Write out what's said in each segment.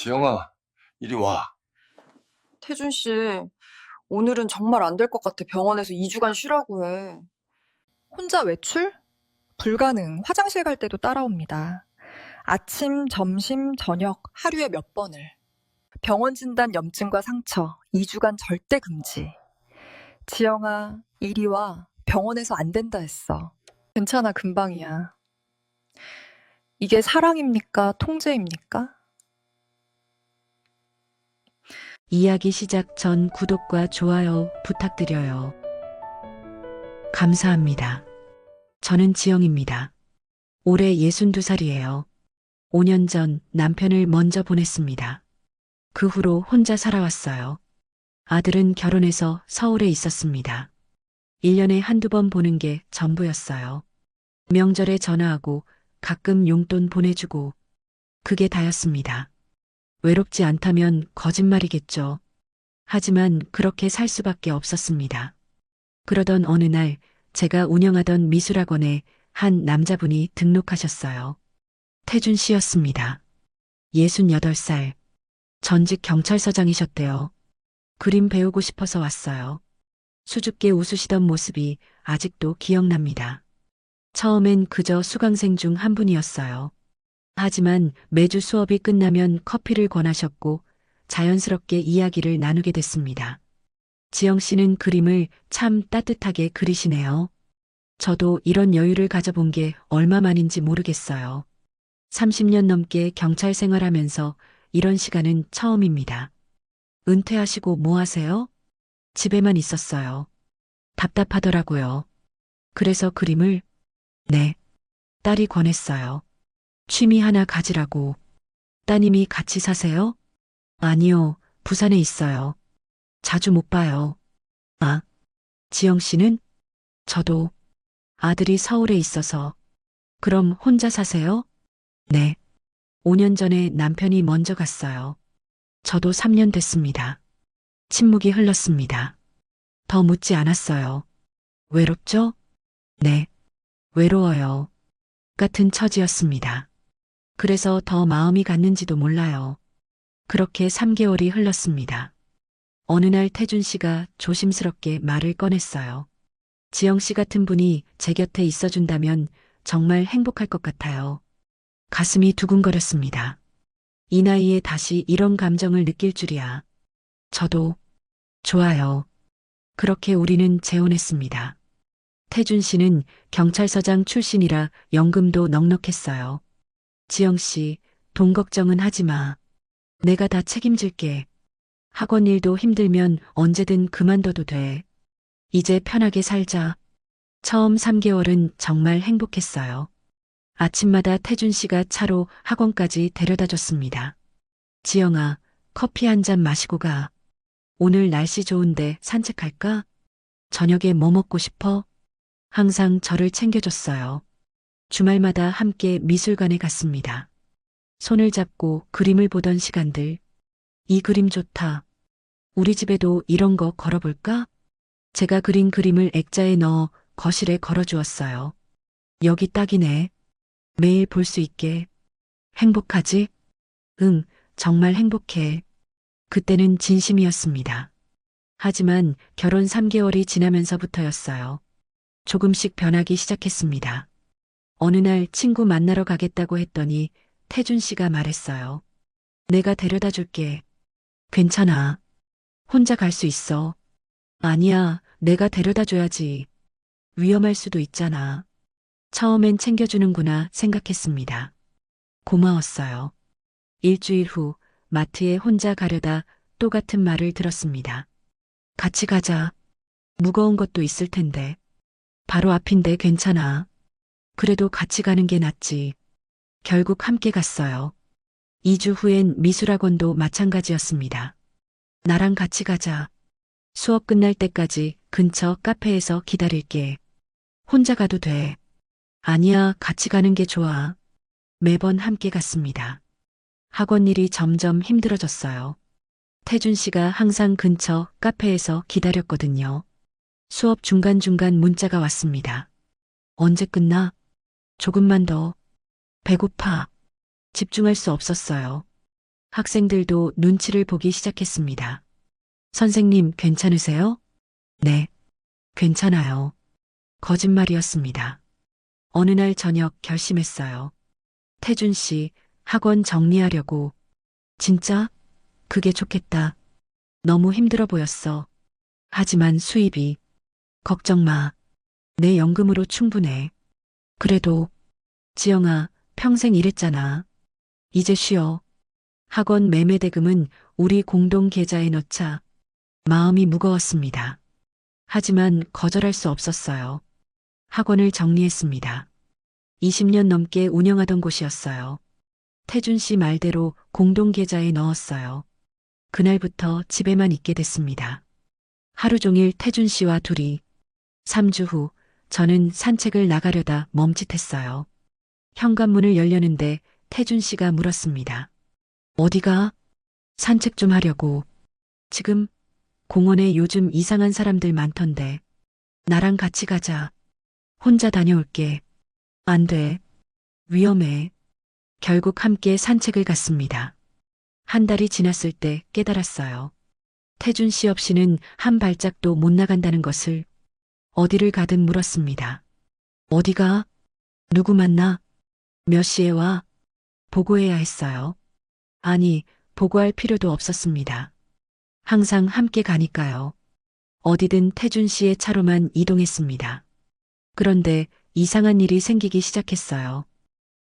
지영아, 이리 와. 태준 씨, 오늘은 정말 안 될 것 같아. 병원에서 2주간 쉬라고 해. 혼자 외출? 불가능. 화장실 갈 때도 따라옵니다. 아침, 점심, 저녁 하루에 몇 번을. 병원 진단 염증과 상처 2주간 절대 금지. 지영아, 이리 와. 병원에서 안 된다 했어. 괜찮아, 금방이야. 이게 사랑입니까? 통제입니까? 이야기 시작 전 구독과 좋아요 부탁드려요. 감사합니다. 저는 지영입니다. 올해 62살이에요. 5년 전 남편을 먼저 보냈습니다. 그 후로 혼자 살아왔어요. 아들은 결혼해서 서울에 있었습니다. 1년에 한두 번 보는 게 전부였어요. 명절에 전화하고 가끔 용돈 보내주고 그게 다였습니다. 외롭지 않다면 거짓말이겠죠. 하지만 그렇게 살 수밖에 없었습니다. 그러던 어느 날 제가 운영하던 미술학원에 한 남자분이 등록하셨어요. 태준 씨였습니다. 68살. 전직 경찰서장이셨대요. 그림 배우고 싶어서 왔어요. 수줍게 웃으시던 모습이 아직도 기억납니다. 처음엔 그저 수강생 중 한 분이었어요. 하지만 매주 수업이 끝나면 커피를 권하셨고 자연스럽게 이야기를 나누게 됐습니다. 지영 씨는 그림을 참 따뜻하게 그리시네요. 저도 이런 여유를 가져본 게 얼마만인지 모르겠어요. 30년 넘게 경찰 생활하면서 이런 시간은 처음입니다. 은퇴하시고 뭐 하세요? 집에만 있었어요. 답답하더라고요. 그래서 그림을, 네, 딸이 권했어요. 취미 하나 가지라고. 따님이 같이 사세요? 아니요, 부산에 있어요. 자주 못 봐요. 아, 지영 씨는? 저도. 아들이 서울에 있어서. 그럼 혼자 사세요? 네. 5년 전에 남편이 먼저 갔어요. 저도 3년 됐습니다. 침묵이 흘렀습니다. 더 묻지 않았어요. 외롭죠? 네. 외로워요. 같은 처지였습니다. 그래서 더 마음이 갔는지도 몰라요. 그렇게 3개월이 흘렀습니다. 어느 날 태준 씨가 조심스럽게 말을 꺼냈어요. 지영 씨 같은 분이 제 곁에 있어준다면 정말 행복할 것 같아요. 가슴이 두근거렸습니다. 이 나이에 다시 이런 감정을 느낄 줄이야. 저도 좋아요. 그렇게 우리는 재혼했습니다. 태준 씨는 경찰서장 출신이라 연금도 넉넉했어요. 지영 씨, 돈 걱정은 하지 마. 내가 다 책임질게. 학원 일도 힘들면 언제든 그만둬도 돼. 이제 편하게 살자. 처음 3개월은 정말 행복했어요. 아침마다 태준 씨가 차로 학원까지 데려다 줬습니다. 지영아, 커피 한 잔 마시고 가. 오늘 날씨 좋은데 산책할까? 저녁에 뭐 먹고 싶어? 항상 저를 챙겨줬어요. 주말마다 함께 미술관에 갔습니다. 손을 잡고 그림을 보던 시간들. 이 그림 좋다. 우리 집에도 이런 거 걸어볼까? 제가 그린 그림을 액자에 넣어 거실에 걸어주었어요. 여기 딱이네. 매일 볼 수 있게. 행복하지? 응, 정말 행복해. 그때는 진심이었습니다. 하지만 결혼 3개월이 지나면서부터였어요. 조금씩 변하기 시작했습니다. 어느 날 친구 만나러 가겠다고 했더니 태준 씨가 말했어요. 내가 데려다 줄게. 괜찮아. 혼자 갈 수 있어. 아니야, 내가 데려다 줘야지. 위험할 수도 있잖아. 처음엔 챙겨주는구나 생각했습니다. 고마웠어요. 일주일 후 마트에 혼자 가려다 또 같은 말을 들었습니다. 같이 가자. 무거운 것도 있을 텐데. 바로 앞인데 괜찮아. 그래도 같이 가는 게 낫지. 결국 함께 갔어요. 2주 후엔 미술학원도 마찬가지였습니다. 나랑 같이 가자. 수업 끝날 때까지 근처 카페에서 기다릴게. 혼자 가도 돼. 아니야, 같이 가는 게 좋아. 매번 함께 갔습니다. 학원 일이 점점 힘들어졌어요. 태준 씨가 항상 근처 카페에서 기다렸거든요. 수업 중간중간 문자가 왔습니다. 언제 끝나? 조금만 더. 배고파. 집중할 수 없었어요. 학생들도 눈치를 보기 시작했습니다. 선생님, 괜찮으세요? 네, 괜찮아요. 거짓말이었습니다. 어느 날 저녁 결심했어요. 태준 씨, 학원 정리하려고. 진짜? 그게 좋겠다. 너무 힘들어 보였어. 하지만 수입이. 걱정 마. 내 연금으로 충분해. 그래도, 지영아, 평생 일했잖아. 이제 쉬어. 학원 매매 대금은 우리 공동 계좌에 넣자. 마음이 무거웠습니다. 하지만 거절할 수 없었어요. 학원을 정리했습니다. 20년 넘게 운영하던 곳이었어요. 태준 씨 말대로 공동 계좌에 넣었어요. 그날부터 집에만 있게 됐습니다. 하루 종일 태준 씨와 둘이. 3주 후 저는 산책을 나가려다 멈칫했어요. 현관문을 열려는데 태준 씨가 물었습니다. 어디가? 산책 좀 하려고. 지금 공원에 요즘 이상한 사람들 많던데. 나랑 같이 가자. 혼자 다녀올게. 안 돼. 위험해. 결국 함께 산책을 갔습니다. 한 달이 지났을 때 깨달았어요. 태준 씨 없이는 한 발짝도 못 나간다는 것을. 어디를 가든 물었습니다. 어디가? 누구 만나? 몇 시에 와? 보고해야 했어요. 아니, 보고할 필요도 없었습니다. 항상 함께 가니까요. 어디든 태준 씨의 차로만 이동했습니다. 그런데 이상한 일이 생기기 시작했어요.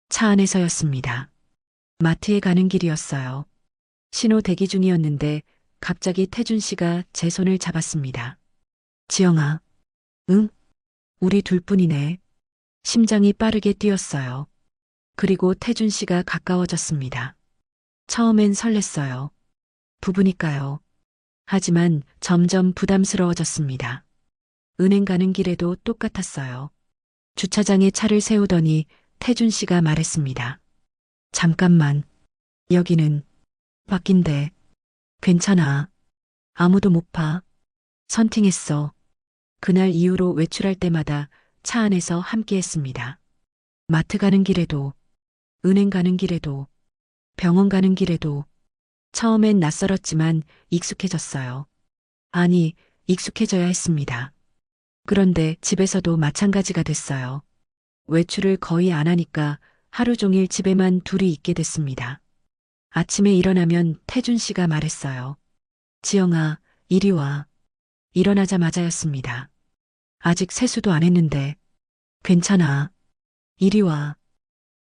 차 안에서였습니다. 마트에 가는 길이었어요. 신호 대기 중이었는데 갑자기 태준 씨가 제 손을 잡았습니다. 지영아. 응? 우리 둘뿐이네. 심장이 빠르게 뛰었어요. 그리고 태준 씨가 가까워졌습니다. 처음엔 설렜어요. 부부니까요. 하지만 점점 부담스러워졌습니다. 은행 가는 길에도 똑같았어요. 주차장에 차를 세우더니 태준 씨가 말했습니다. 잠깐만. 여기는 밖인데. 괜찮아. 아무도 못 봐. 선팅했어. 그날 이후로 외출할 때마다 차 안에서 함께 했습니다. 마트 가는 길에도, 은행 가는 길에도, 병원 가는 길에도. 처음엔 낯설었지만 익숙해졌어요. 아니, 익숙해져야 했습니다. 그런데 집에서도 마찬가지가 됐어요. 외출을 거의 안 하니까 하루 종일 집에만 둘이 있게 됐습니다. 아침에 일어나면 태준 씨가 말했어요. 지영아, 이리 와. 일어나자마자였습니다. 아직 세수도 안 했는데. 괜찮아. 이리 와.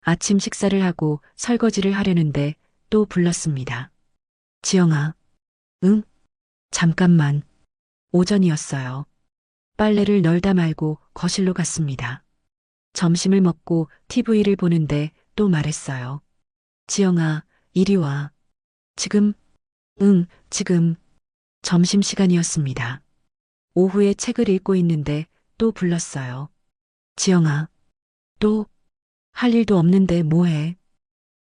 아침 식사를 하고 설거지를 하려는데 또 불렀습니다. 지영아. 응? 잠깐만. 오전이었어요. 빨래를 널다 말고 거실로 갔습니다. 점심을 먹고 TV를 보는데 또 말했어요. 지영아, 이리 와. 지금? 응, 지금. 점심시간이었습니다. 오후에 책을 읽고 있는데 또 불렀어요. 지영아. 또? 할 일도 없는데 뭐해?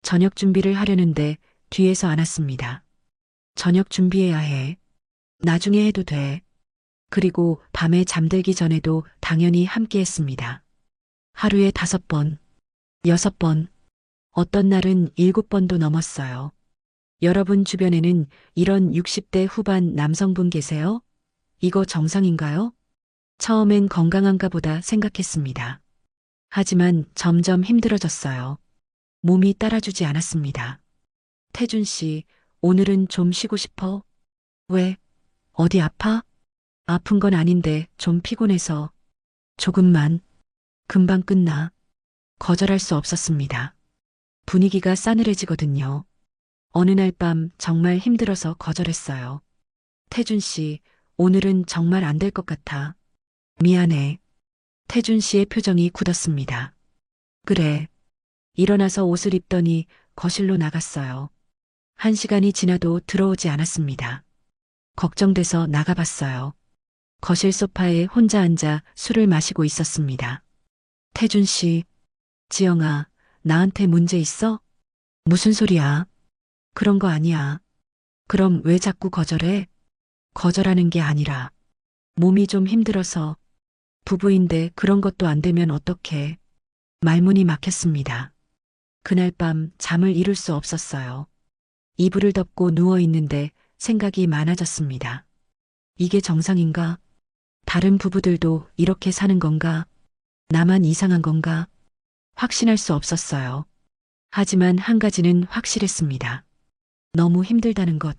저녁 준비를 하려는데 뒤에서 안았습니다. 저녁 준비해야 해. 나중에 해도 돼. 그리고 밤에 잠들기 전에도 당연히 함께 했습니다. 하루에 5번, 6번, 어떤 날은 7번도 넘었어요. 여러분 주변에는 이런 60대 후반 남성분 계세요? 이거 정상인가요? 처음엔 건강한가 보다 생각했습니다. 하지만 점점 힘들어졌어요. 몸이 따라주지 않았습니다. 태준 씨, 오늘은 좀 쉬고 싶어? 왜? 어디 아파? 아픈 건 아닌데 좀 피곤해서. 조금만. 금방 끝나. 거절할 수 없었습니다. 분위기가 싸늘해지거든요. 어느 날 밤 정말 힘들어서 거절했어요. 태준 씨, 오늘은 정말 안 될 것 같아. 미안해. 태준 씨의 표정이 굳었습니다. 그래. 일어나서 옷을 입더니 거실로 나갔어요. 1시간이 지나도 들어오지 않았습니다. 걱정돼서 나가봤어요. 거실 소파에 혼자 앉아 술을 마시고 있었습니다. 태준 씨, 지영아, 나한테 문제 있어? 무슨 소리야? 그런 거 아니야. 그럼 왜 자꾸 거절해? 거절하는 게 아니라 몸이 좀 힘들어서. 부부인데 그런 것도 안 되면 어떡해. 말문이 막혔습니다. 그날 밤 잠을 이룰 수 없었어요. 이불을 덮고 누워 있는데 생각이 많아졌습니다. 이게 정상인가? 다른 부부들도 이렇게 사는 건가? 나만 이상한 건가? 확신할 수 없었어요. 하지만 한 가지는 확실했습니다. 너무 힘들다는 것,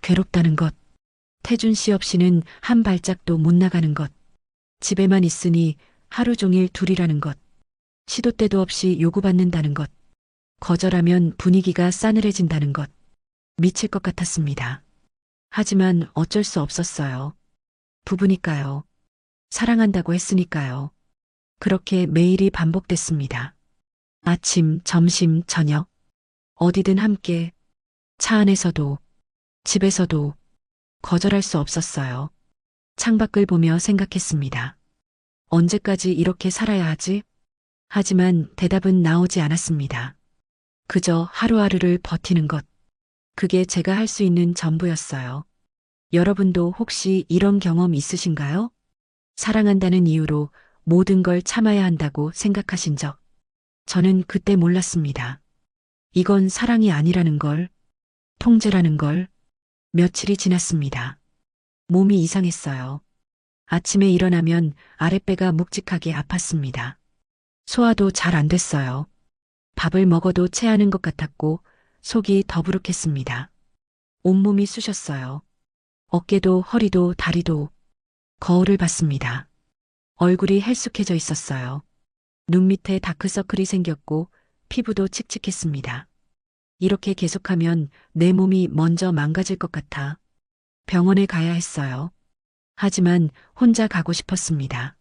괴롭다는 것, 태준 씨 없이는 한 발짝도 못 나가는 것, 집에만 있으니 하루 종일 둘이라는 것, 시도 때도 없이 요구받는다는 것, 거절하면 분위기가 싸늘해진다는 것, 미칠 것 같았습니다. 하지만 어쩔 수 없었어요. 부부니까요. 사랑한다고 했으니까요. 그렇게 매일이 반복됐습니다. 아침, 점심, 저녁. 어디든 함께. 차 안에서도, 집에서도 거절할 수 없었어요. 창밖을 보며 생각했습니다. 언제까지 이렇게 살아야 하지? 하지만 대답은 나오지 않았습니다. 그저 하루하루를 버티는 것. 그게 제가 할 수 있는 전부였어요. 여러분도 혹시 이런 경험 있으신가요? 사랑한다는 이유로 모든 걸 참아야 한다고 생각하신 적. 저는 그때 몰랐습니다. 이건 사랑이 아니라는 걸, 통제라는 걸. 며칠이 지났습니다. 몸이 이상했어요. 아침에 일어나면 아랫배가 묵직하게 아팠습니다. 소화도 잘 안 됐어요. 밥을 먹어도 체하는 것 같았고 속이 더부룩했습니다. 온몸이 쑤셨어요. 어깨도 허리도 다리도. 거울을 봤습니다. 얼굴이 헬쑥해져 있었어요. 눈 밑에 다크서클이 생겼고 피부도 칙칙했습니다. 이렇게 계속하면 내 몸이 먼저 망가질 것 같아 병원에 가야 했어요. 하지만 혼자 가고 싶었습니다.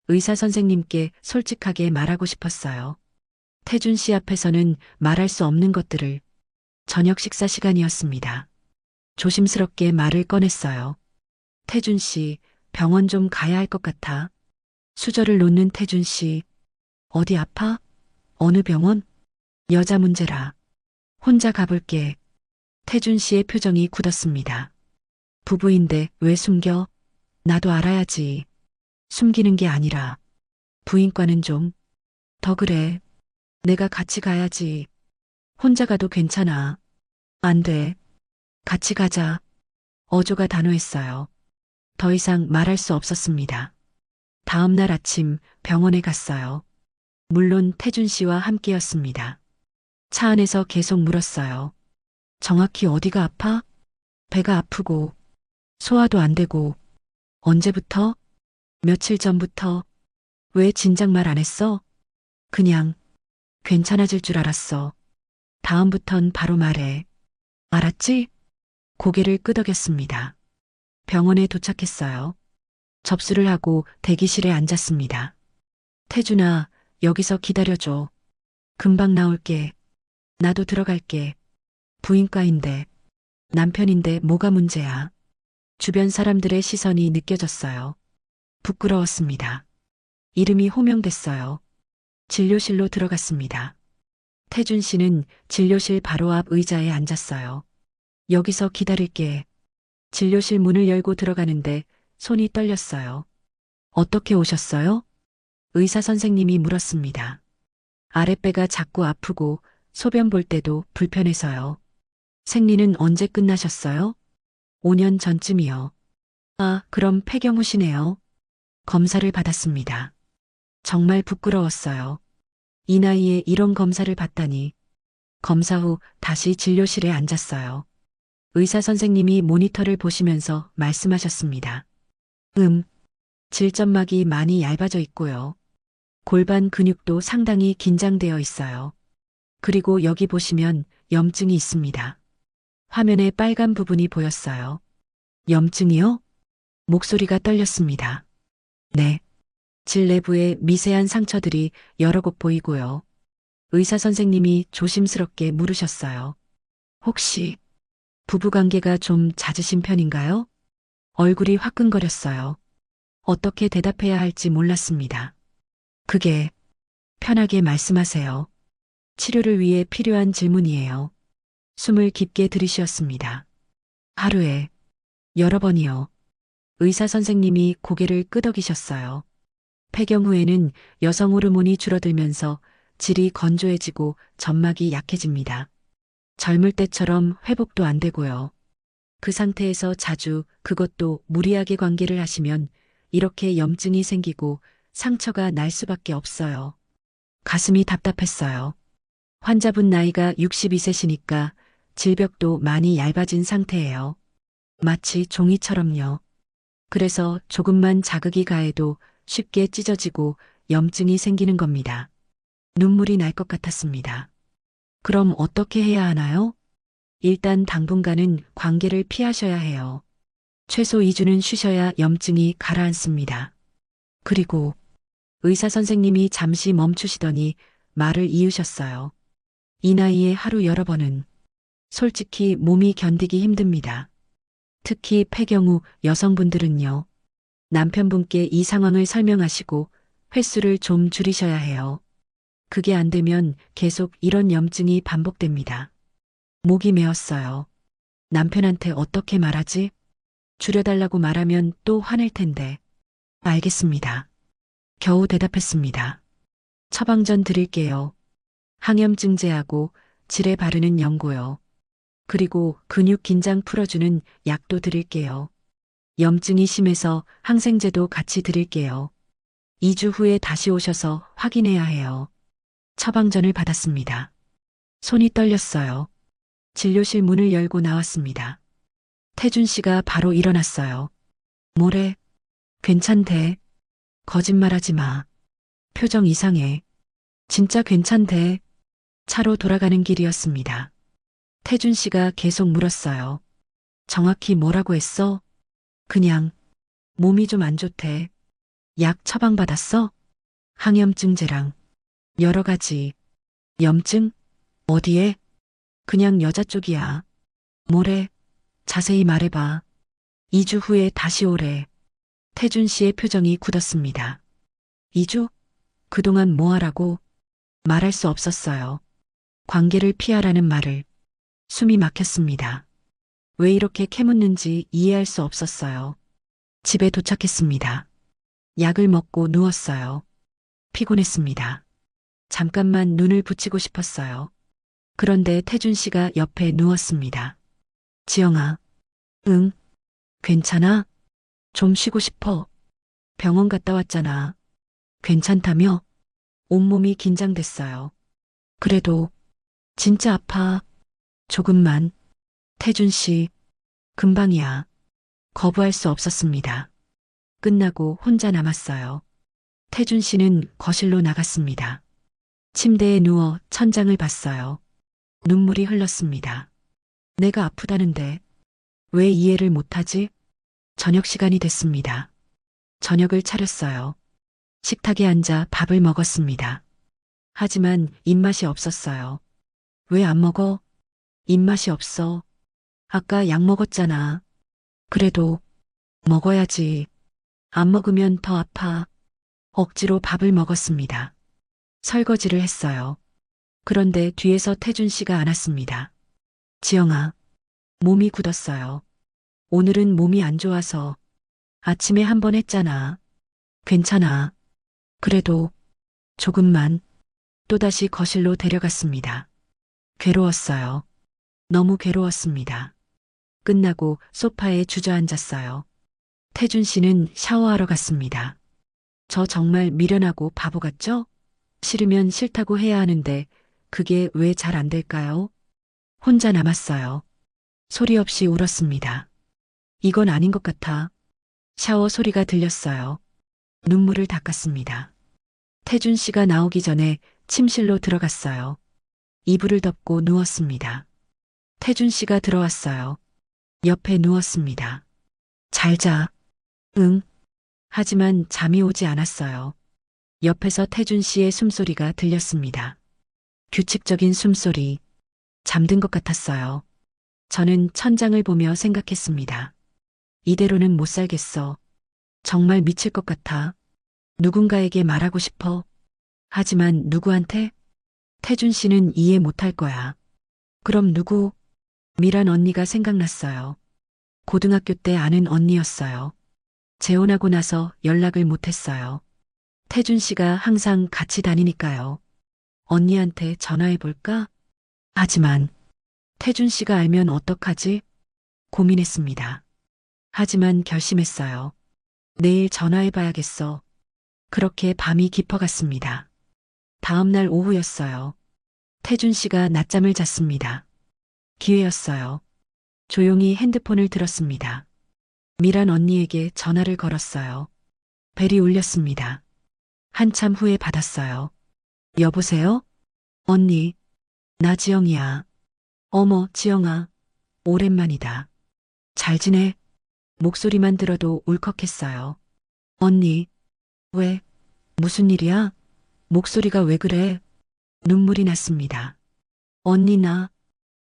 의사 선생님께 솔직하게 말하고 싶었어요. 태준 씨 앞에서는 말할 수 없는 것들을. 저녁 식사 시간이었습니다. 조심스럽게 말을 꺼냈어요. 태준 씨, 병원 좀 가야 할 것 같아. 수저를 놓는 태준 씨. 어디 아파? 어느 병원? 여자 문제라. 혼자 가볼게. 태준 씨의 표정이 굳었습니다. 부부인데 왜 숨겨? 나도 알아야지. 숨기는 게 아니라 부인과는 좀 더 그래. 내가 같이 가야지. 혼자 가도 괜찮아. 안 돼. 같이 가자. 어조가 단호했어요. 더 이상 말할 수 없었습니다. 다음 날 아침 병원에 갔어요. 물론 태준 씨와 함께였습니다. 차 안에서 계속 물었어요. 정확히 어디가 아파? 배가 아프고 소화도 안 되고. 언제부터? 며칠 전부터. 왜 진작 말 안 했어? 그냥 괜찮아질 줄 알았어. 다음부턴 바로 말해. 알았지? 고개를 끄덕였습니다. 병원에 도착했어요. 접수를 하고 대기실에 앉았습니다. 태준아, 여기서 기다려줘. 금방 나올게. 나도 들어갈게. 부인과인데, 남편인데 뭐가 문제야? 주변 사람들의 시선이 느껴졌어요. 부끄러웠습니다. 이름이 호명됐어요. 진료실로 들어갔습니다. 태준 씨는 진료실 바로 앞 의자에 앉았어요. 여기서 기다릴게. 진료실 문을 열고 들어가는데 손이 떨렸어요. 어떻게 오셨어요? 의사 선생님이 물었습니다. 아랫배가 자꾸 아프고 소변 볼 때도 불편해서요. 생리는 언제 끝나셨어요? 5년 전쯤이요. 아, 그럼 폐경 후시네요. 검사를 받았습니다. 정말 부끄러웠어요. 이 나이에 이런 검사를 받다니. 검사 후 다시 진료실에 앉았어요. 의사 선생님이 모니터를 보시면서 말씀하셨습니다. 질점막이 많이 얇아져 있고요. 골반 근육도 상당히 긴장되어 있어요. 그리고 여기 보시면 염증이 있습니다. 화면에 빨간 부분이 보였어요. 염증이요? 목소리가 떨렸습니다. 네. 질 내부에 미세한 상처들이 여러 곳 보이고요. 의사 선생님이 조심스럽게 물으셨어요. 혹시 부부관계가 좀 잦으신 편인가요? 얼굴이 화끈거렸어요. 어떻게 대답해야 할지 몰랐습니다. 그게 편하게 말씀하세요. 치료를 위해 필요한 질문이에요. 숨을 깊게 들이쉬었습니다. 하루에 여러 번이요. 의사 선생님이 고개를 끄덕이셨어요. 폐경 후에는 여성 호르몬이 줄어들면서 질이 건조해지고 점막이 약해집니다. 젊을 때처럼 회복도 안 되고요. 그 상태에서 자주 그것도 무리하게 관계를 하시면 이렇게 염증이 생기고 상처가 날 수밖에 없어요. 가슴이 답답했어요. 환자분 나이가 62세시니까 질벽도 많이 얇아진 상태예요. 마치 종이처럼요. 그래서 조금만 자극이 가해도 쉽게 찢어지고 염증이 생기는 겁니다. 눈물이 날 것 같았습니다. 그럼 어떻게 해야 하나요? 일단 당분간은 관계를 피하셔야 해요. 최소 2주는 쉬셔야 염증이 가라앉습니다. 그리고 의사 선생님이 잠시 멈추시더니 말을 이으셨어요. 이 나이에 하루 여러 번은 솔직히 몸이 견디기 힘듭니다. 특히 폐경후 여성분들은요. 남편분께 이 상황을 설명하시고 횟수를 좀 줄이셔야 해요. 그게 안 되면 계속 이런 염증이 반복됩니다. 목이 메었어요. 남편한테 어떻게 말하지? 줄여달라고 말하면 또 화낼 텐데. 알겠습니다. 겨우 대답했습니다. 처방전 드릴게요. 항염증제하고 질에 바르는 연고요. 그리고 근육 긴장 풀어주는 약도 드릴게요. 염증이 심해서 항생제도 같이 드릴게요. 2주 후에 다시 오셔서 확인해야 해요. 처방전을 받았습니다. 손이 떨렸어요. 진료실 문을 열고 나왔습니다. 태준 씨가 바로 일어났어요. 뭐래? 괜찮대. 거짓말하지 마. 표정 이상해. 진짜 괜찮대. 차로 돌아가는 길이었습니다. 태준 씨가 계속 물었어요. 정확히 뭐라고 했어? 그냥 몸이 좀 안 좋대. 약 처방받았어? 항염증제랑 여러 가지. 염증? 어디에? 그냥 여자 쪽이야. 뭐래? 자세히 말해봐. 2주 후에 다시 오래. 태준 씨의 표정이 굳었습니다. 2주? 그동안 뭐 하라고? 말할 수 없었어요. 관계를 피하라는 말을. 숨이 막혔습니다. 왜 이렇게 캐묻는지 이해할 수 없었어요. 집에 도착했습니다. 약을 먹고 누웠어요. 피곤했습니다. 잠깐만 눈을 붙이고 싶었어요. 그런데 태준 씨가 옆에 누웠습니다. 지영아. 응. 괜찮아? 좀 쉬고 싶어. 병원 갔다 왔잖아. 괜찮다며? 온몸이 긴장됐어요. 그래도 진짜 아파. 조금만. 태준 씨, 금방이야. 거부할 수 없었습니다. 끝나고 혼자 남았어요. 태준 씨는 거실로 나갔습니다. 침대에 누워 천장을 봤어요. 눈물이 흘렀습니다. 내가 아프다는데 왜 이해를 못하지? 저녁 시간이 됐습니다. 저녁을 차렸어요. 식탁에 앉아 밥을 먹었습니다. 하지만 입맛이 없었어요. 왜 안 먹어? 입맛이 없어. 아까 약 먹었잖아. 그래도 먹어야지. 안 먹으면 더 아파. 억지로 밥을 먹었습니다. 설거지를 했어요. 그런데 뒤에서 태준 씨가 안았습니다. 지영아, 몸이 굳었어요. 오늘은 몸이 안 좋아서 아침에 한 번 했잖아. 괜찮아. 그래도 조금만. 또다시 거실로 데려갔습니다. 괴로웠어요. 너무 괴로웠습니다. 끝나고 소파에 주저앉았어요. 태준 씨는 샤워하러 갔습니다. 저 정말 미련하고 바보 같죠? 싫으면 싫다고 해야 하는데 그게 왜 잘 안 될까요? 혼자 남았어요. 소리 없이 울었습니다. 이건 아닌 것 같아. 샤워 소리가 들렸어요. 눈물을 닦았습니다. 태준 씨가 나오기 전에 침실로 들어갔어요. 이불을 덮고 누웠습니다. 태준 씨가 들어왔어요. 옆에 누웠습니다. 잘 자. 응. 하지만 잠이 오지 않았어요. 옆에서 태준 씨의 숨소리가 들렸습니다. 규칙적인 숨소리. 잠든 것 같았어요. 저는 천장을 보며 생각했습니다. 이대로는 못 살겠어. 정말 미칠 것 같아. 누군가에게 말하고 싶어. 하지만 누구한테? 태준 씨는 이해 못할 거야. 그럼 누구? 미란 언니가 생각났어요. 고등학교 때 아는 언니였어요. 재혼하고 나서 연락을 못했어요. 태준 씨가 항상 같이 다니니까요. 언니한테 전화해 볼까? 하지만 태준 씨가 알면 어떡하지? 고민했습니다. 하지만 결심했어요. 내일 전화해봐야겠어. 그렇게 밤이 깊어갔습니다. 다음 날 오후였어요. 태준 씨가 낮잠을 잤습니다. 기회였어요. 조용히 핸드폰을 들었습니다. 미란 언니에게 전화를 걸었어요. 벨이 울렸습니다. 한참 후에 받았어요. 여보세요? 언니, 나 지영이야. 어머, 지영아. 오랜만이다. 잘 지내? 목소리만 들어도 울컥했어요. 언니, 왜? 무슨 일이야? 목소리가 왜 그래? 눈물이 났습니다. 언니 나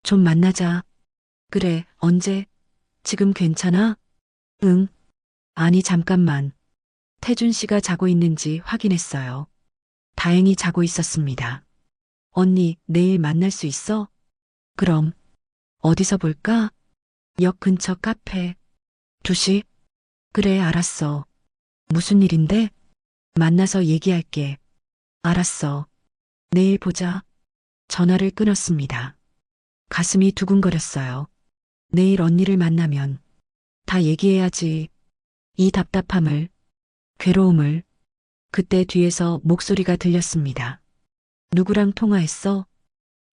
좀 만나자. 그래, 언제? 지금 괜찮아? 응. 아니, 잠깐만. 태준 씨가 자고 있는지 확인했어요. 다행히 자고 있었습니다. 언니, 내일 만날 수 있어? 그럼. 어디서 볼까? 역 근처 카페. 2시? 그래, 알았어. 무슨 일인데? 만나서 얘기할게. 알았어. 내일 보자. 전화를 끊었습니다. 가슴이 두근거렸어요. 내일 언니를 만나면 다 얘기해야지. 이 답답함을, 괴로움을. 그때 뒤에서 목소리가 들렸습니다. 누구랑 통화했어?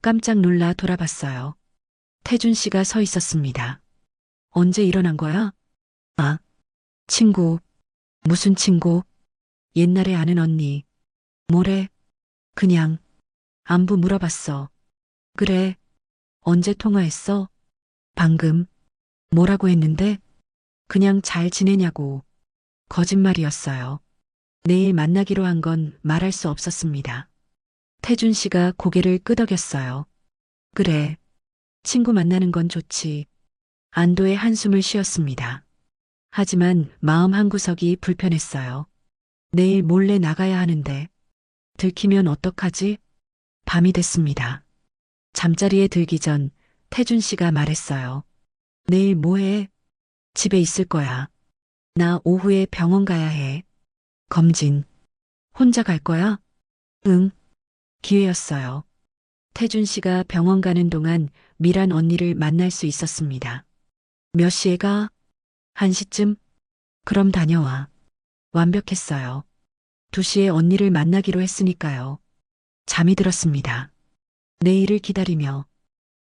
깜짝 놀라 돌아봤어요. 태준 씨가 서 있었습니다. 언제 일어난 거야? 아, 친구. 무슨 친구? 옛날에 아는 언니. 뭐래? 그냥 안부 물어봤어. 그래. 언제 통화했어? 방금. 뭐라고 했는데? 그냥 잘 지내냐고. 거짓말이었어요. 내일 만나기로 한 건 말할 수 없었습니다. 태준 씨가 고개를 끄덕였어요. 그래. 친구 만나는 건 좋지. 안도의 한숨을 쉬었습니다. 하지만 마음 한구석이 불편했어요. 내일 몰래 나가야 하는데 들키면 어떡하지? 밤이 됐습니다. 잠자리에 들기 전 태준 씨가 말했어요. 내일 뭐해? 집에 있을 거야. 나 오후에 병원 가야 해. 검진. 혼자 갈 거야? 응. 기회였어요. 태준 씨가 병원 가는 동안 미란 언니를 만날 수 있었습니다. 몇 시에 가? 1시쯤? 그럼 다녀와. 완벽했어요. 2시에 언니를 만나기로 했으니까요. 잠이 들었습니다. 내일을 기다리며.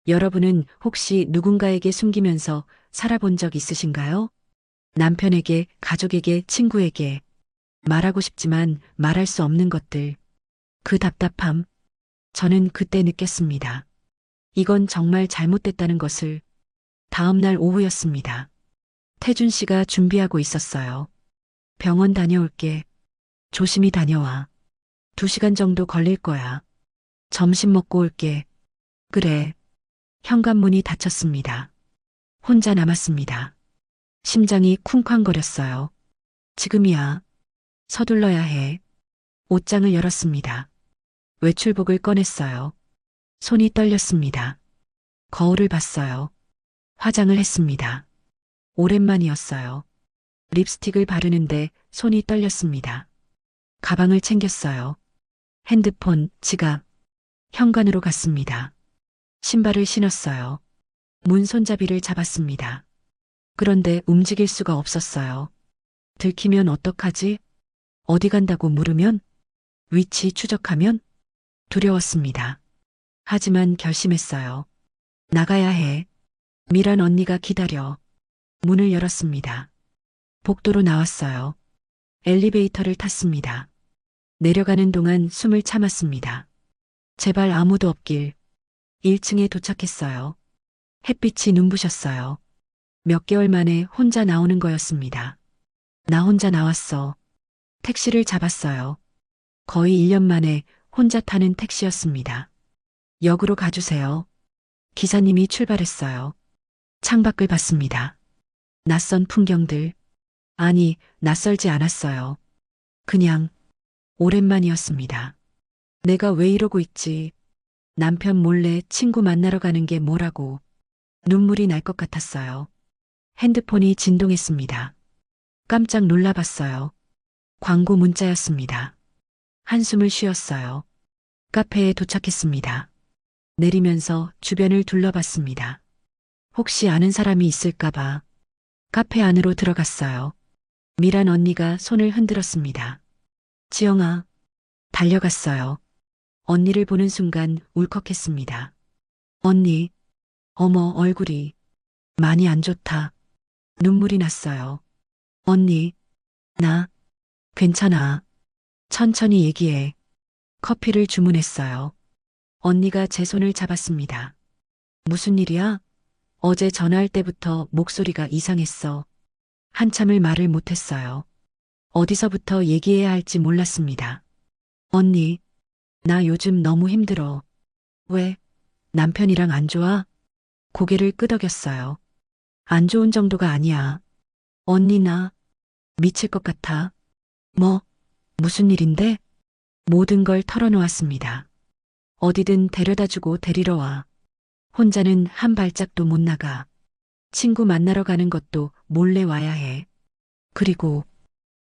여러분은 혹시 누군가에게 숨기면서 살아본 적 있으신가요? 남편에게, 가족에게, 친구에게 말하고 싶지만 말할 수 없는 것들. 그 답답함. 저는 그때 느꼈습니다. 이건 정말 잘못됐다는 것을. 다음 날 오후였습니다. 태준 씨가 준비하고 있었어요. 병원 다녀올게. 조심히 다녀와. 2시간 정도 걸릴 거야. 점심 먹고 올게. 그래. 현관문이 닫혔습니다. 혼자 남았습니다. 심장이 쿵쾅거렸어요. 지금이야. 서둘러야 해. 옷장을 열었습니다. 외출복을 꺼냈어요. 손이 떨렸습니다. 거울을 봤어요. 화장을 했습니다. 오랜만이었어요. 립스틱을 바르는데 손이 떨렸습니다. 가방을 챙겼어요. 핸드폰, 지갑. 현관으로 갔습니다. 신발을 신었어요. 문 손잡이를 잡았습니다. 그런데 움직일 수가 없었어요. 들키면 어떡하지? 어디 간다고 물으면? 위치 추적하면? 두려웠습니다. 하지만 결심했어요. 나가야 해. 미란 언니가 기다려. 문을 열었습니다. 복도로 나왔어요. 엘리베이터를 탔습니다. 내려가는 동안 숨을 참았습니다. 제발 아무도 없길. 1층에 도착했어요. 햇빛이 눈부셨어요. 몇 개월 만에 혼자 나오는 거였습니다. 나 혼자 나왔어. 택시를 잡았어요. 거의 1년 만에 혼자 타는 택시였습니다. 역으로 가주세요. 기사님이 출발했어요. 창밖을 봤습니다. 낯선 풍경들. 아니, 낯설지 않았어요. 그냥 오랜만이었습니다. 내가 왜 이러고 있지? 남편 몰래 친구 만나러 가는 게 뭐라고. 눈물이 날 것 같았어요. 핸드폰이 진동했습니다. 깜짝 놀라봤어요. 광고 문자였습니다. 한숨을 쉬었어요. 카페에 도착했습니다. 내리면서 주변을 둘러봤습니다. 혹시 아는 사람이 있을까봐 카페 안으로 들어갔어요. 미란 언니가 손을 흔들었습니다. 지영아, 달려갔어요. 언니를 보는 순간 울컥했습니다. 언니, 어머, 얼굴이 많이 안 좋다. 눈물이 났어요. 언니, 나 괜찮아. 천천히 얘기해. 커피를 주문했어요. 언니가 제 손을 잡았습니다. 무슨 일이야? 어제 전화할 때부터 목소리가 이상했어. 한참을 말을 못했어요. 어디서부터 얘기해야 할지 몰랐습니다. 언니, 나 요즘 너무 힘들어. 왜? 남편이랑 안 좋아? 고개를 끄덕였어요. 안 좋은 정도가 아니야. 언니 나 미칠 것 같아. 뭐, 무슨 일인데? 모든 걸 털어놓았습니다. 어디든 데려다주고 데리러 와. 혼자는 한 발짝도 못 나가. 친구 만나러 가는 것도 몰래 와야 해. 그리고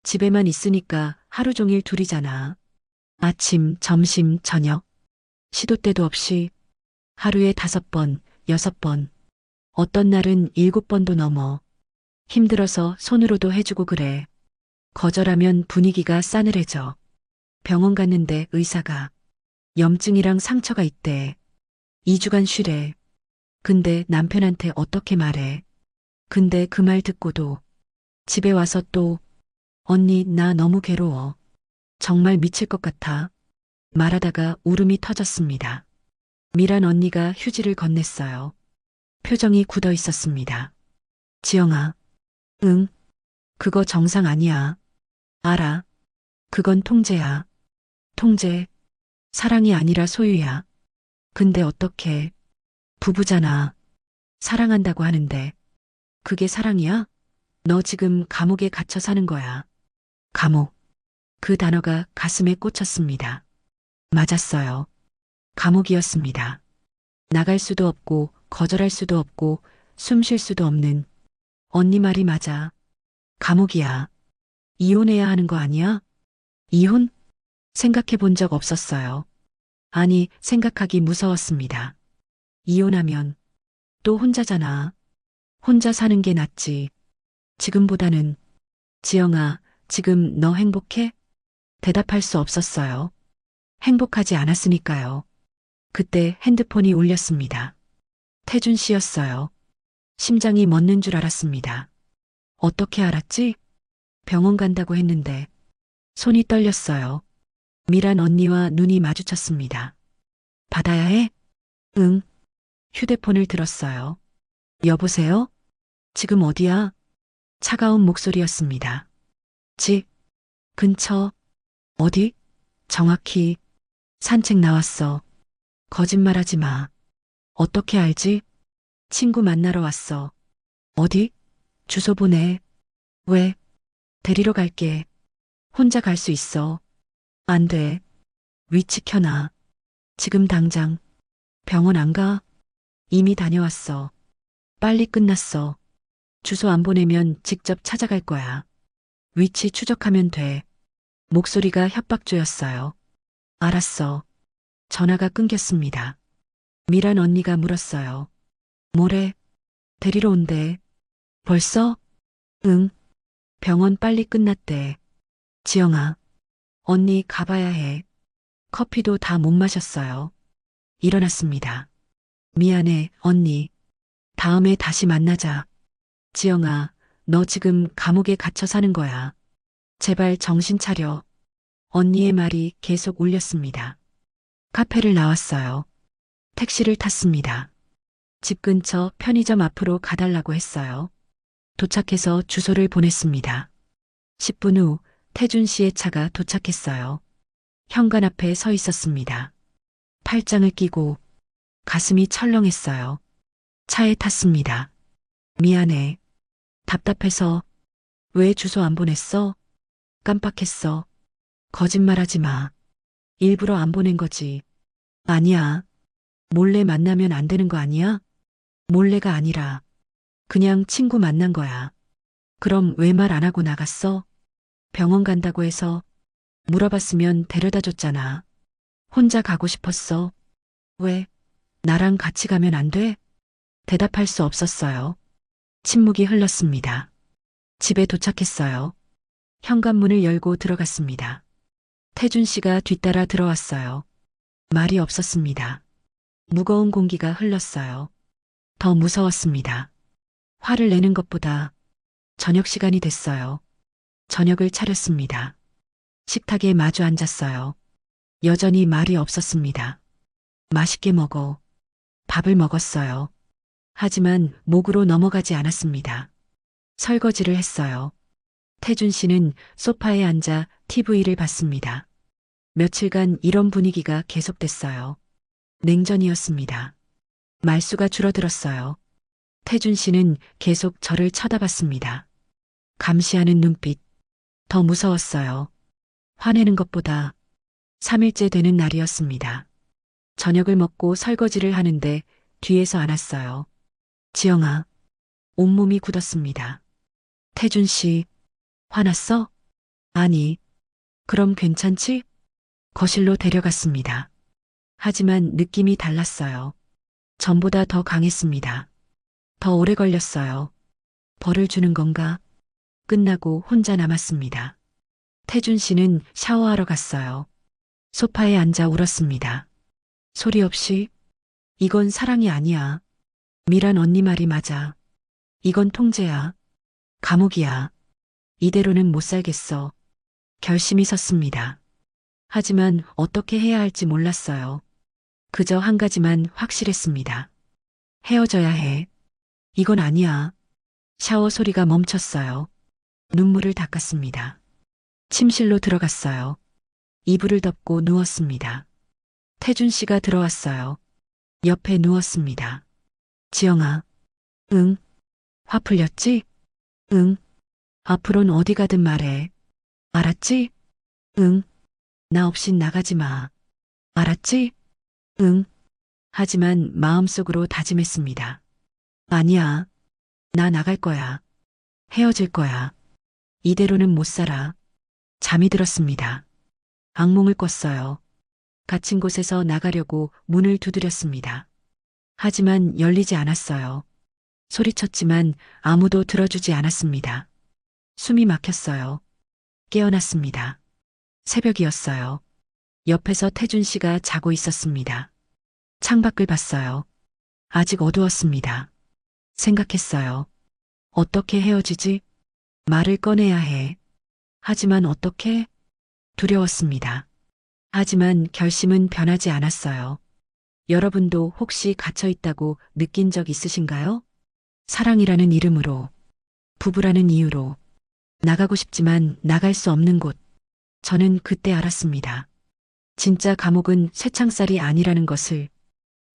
집에만 있으니까 하루 종일 둘이잖아. 아침, 점심, 저녁. 시도 때도 없이 하루에 5번, 6번. 어떤 날은 7번도 넘어. 힘들어서 손으로도 해주고 그래. 거절하면 분위기가 싸늘해져. 병원 갔는데 의사가 염증이랑 상처가 있대. 2주간 쉬래. 근데 남편한테 어떻게 말해. 근데 그 말 듣고도 집에 와서 또 언니 나 너무 괴로워. 정말 미칠 것 같아. 말하다가 울음이 터졌습니다. 미란 언니가 휴지를 건넸어요. 표정이 굳어 있었습니다. 지영아, 응, 그거 정상 아니야. 알아. 그건 통제야. 통제. 사랑이 아니라 소유야. 근데 어떡해. 부부잖아. 사랑한다고 하는데. 그게 사랑이야? 너 지금 감옥에 갇혀 사는 거야. 감옥. 그 단어가 가슴에 꽂혔습니다. 맞았어요. 감옥이었습니다. 나갈 수도 없고 거절할 수도 없고 숨 쉴 수도 없는. 언니 말이 맞아. 감옥이야. 이혼해야 하는 거 아니야? 이혼? 생각해 본 적 없었어요. 아니, 생각하기 무서웠습니다. 이혼하면 또 혼자잖아. 혼자 사는 게 낫지. 지금보다는. 지영아, 지금 너 행복해? 대답할 수 없었어요. 행복하지 않았으니까요. 그때 핸드폰이 울렸습니다. 태준 씨였어요. 심장이 멎는 줄 알았습니다. 어떻게 알았지? 병원 간다고 했는데 손이 떨렸어요. 미란 언니와 눈이 마주쳤습니다. 받아야 해? 응. 휴대폰을 들었어요. 여보세요? 지금 어디야? 차가운 목소리였습니다. 집 근처. 어디? 정확히 산책 나왔어. 거짓말하지 마. 어떻게 알지? 친구 만나러 왔어. 어디? 주소 보내. 왜? 데리러 갈게. 혼자 갈 수 있어. 안 돼. 위치 켜놔. 지금 당장. 병원 안 가? 이미 다녀왔어. 빨리 끝났어. 주소 안 보내면 직접 찾아갈 거야. 위치 추적하면 돼. 목소리가 협박조였어요. 알았어. 전화가 끊겼습니다. 미란 언니가 물었어요. 뭐래? 데리러 온대. 벌써? 응. 병원 빨리 끝났대. 지영아, 언니 가봐야 해. 커피도 다 못 마셨어요. 일어났습니다. 미안해, 언니. 다음에 다시 만나자. 지영아, 너 지금 감옥에 갇혀 사는 거야. 제발 정신 차려. 언니의 말이 계속 울렸습니다. 카페를 나왔어요. 택시를 탔습니다. 집 근처 편의점 앞으로 가달라고 했어요. 도착해서 주소를 보냈습니다. 10분 후 태준 씨의 차가 도착했어요. 현관 앞에 서 있었습니다. 팔짱을 끼고 가슴이 철렁했어요. 차에 탔습니다. 미안해. 답답해서. 왜 주소 안 보냈어? 깜빡했어. 거짓말하지 마. 일부러 안 보낸 거지. 아니야. 몰래 만나면 안 되는 거 아니야? 몰래가 아니라 그냥 친구 만난 거야. 그럼 왜 말 안 하고 나갔어? 병원 간다고 해서. 물어봤으면 데려다 줬잖아. 혼자 가고 싶었어. 왜? 나랑 같이 가면 안 돼? 대답할 수 없었어요. 침묵이 흘렀습니다. 집에 도착했어요. 현관문을 열고 들어갔습니다. 태준 씨가 뒤따라 들어왔어요. 말이 없었습니다. 무거운 공기가 흘렀어요. 더 무서웠습니다. 화를 내는 것보다 저녁 시간이 됐어요. 저녁을 차렸습니다. 식탁에 마주 앉았어요. 여전히 말이 없었습니다. 맛있게 먹어. 밥을 먹었어요. 하지만 목으로 넘어가지 않았습니다. 설거지를 했어요. 태준 씨는 소파에 앉아 TV를 봤습니다. 며칠간 이런 분위기가 계속됐어요. 냉전이었습니다. 말수가 줄어들었어요. 태준 씨는 계속 저를 쳐다봤습니다. 감시하는 눈빛. 더 무서웠어요. 화내는 것보다 3일째 되는 날이었습니다. 저녁을 먹고 설거지를 하는데 뒤에서 안았어요. 지영아. 온몸이 굳었습니다. 태준 씨, 화났어? 아니. 그럼 괜찮지? 거실로 데려갔습니다. 하지만 느낌이 달랐어요. 전보다 더 강했습니다. 더 오래 걸렸어요. 벌을 주는 건가? 끝나고 혼자 남았습니다. 태준 씨는 샤워하러 갔어요. 소파에 앉아 울었습니다. 소리 없이. 이건 사랑이 아니야. 미란 언니 말이 맞아. 이건 통제야. 감옥이야. 이대로는 못 살겠어. 결심이 섰습니다. 하지만 어떻게 해야 할지 몰랐어요. 그저 한 가지만 확실했습니다. 헤어져야 해. 이건 아니야. 샤워 소리가 멈췄어요. 눈물을 닦았습니다. 침실로 들어갔어요. 이불을 덮고 누웠습니다. 태준 씨가 들어왔어요. 옆에 누웠습니다. 지영아. 응. 화 풀렸지? 응. 앞으론 어디 가든 말해. 알았지? 응. 나 없인 나가지 마. 알았지? 응. 하지만 마음속으로 다짐했습니다. 아니야. 나 나갈 거야. 헤어질 거야. 이대로는 못 살아. 잠이 들었습니다. 악몽을 꿨어요. 갇힌 곳에서 나가려고 문을 두드렸습니다. 하지만 열리지 않았어요. 소리쳤지만 아무도 들어주지 않았습니다. 숨이 막혔어요. 깨어났습니다. 새벽이었어요. 옆에서 태준 씨가 자고 있었습니다. 창밖을 봤어요. 아직 어두웠습니다. 생각했어요. 어떻게 헤어지지? 말을 꺼내야 해. 하지만 어떻게? 두려웠습니다. 하지만 결심은 변하지 않았어요. 여러분도 혹시 갇혀 있다고 느낀 적 있으신가요? 사랑이라는 이름으로, 부부라는 이유로, 나가고 싶지만 나갈 수 없는 곳. 저는 그때 알았습니다. 진짜 감옥은 쇠창살이 아니라는 것을.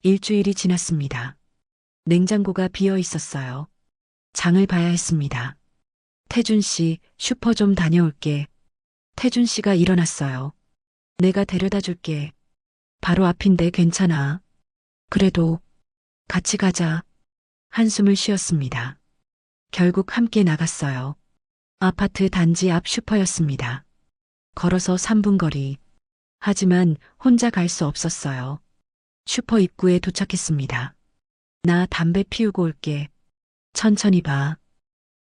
일주일이 지났습니다. 냉장고가 비어 있었어요. 장을 봐야 했습니다. 태준 씨, 슈퍼 좀 다녀올게. 태준 씨가 일어났어요. 내가 데려다 줄게. 바로 앞인데 괜찮아. 그래도 같이 가자. 한숨을 쉬었습니다. 결국 함께 나갔어요. 아파트 단지 앞 슈퍼였습니다. 걸어서 3분 거리. 하지만 혼자 갈 수 없었어요. 슈퍼 입구에 도착했습니다. 나 담배 피우고 올게. 천천히 봐.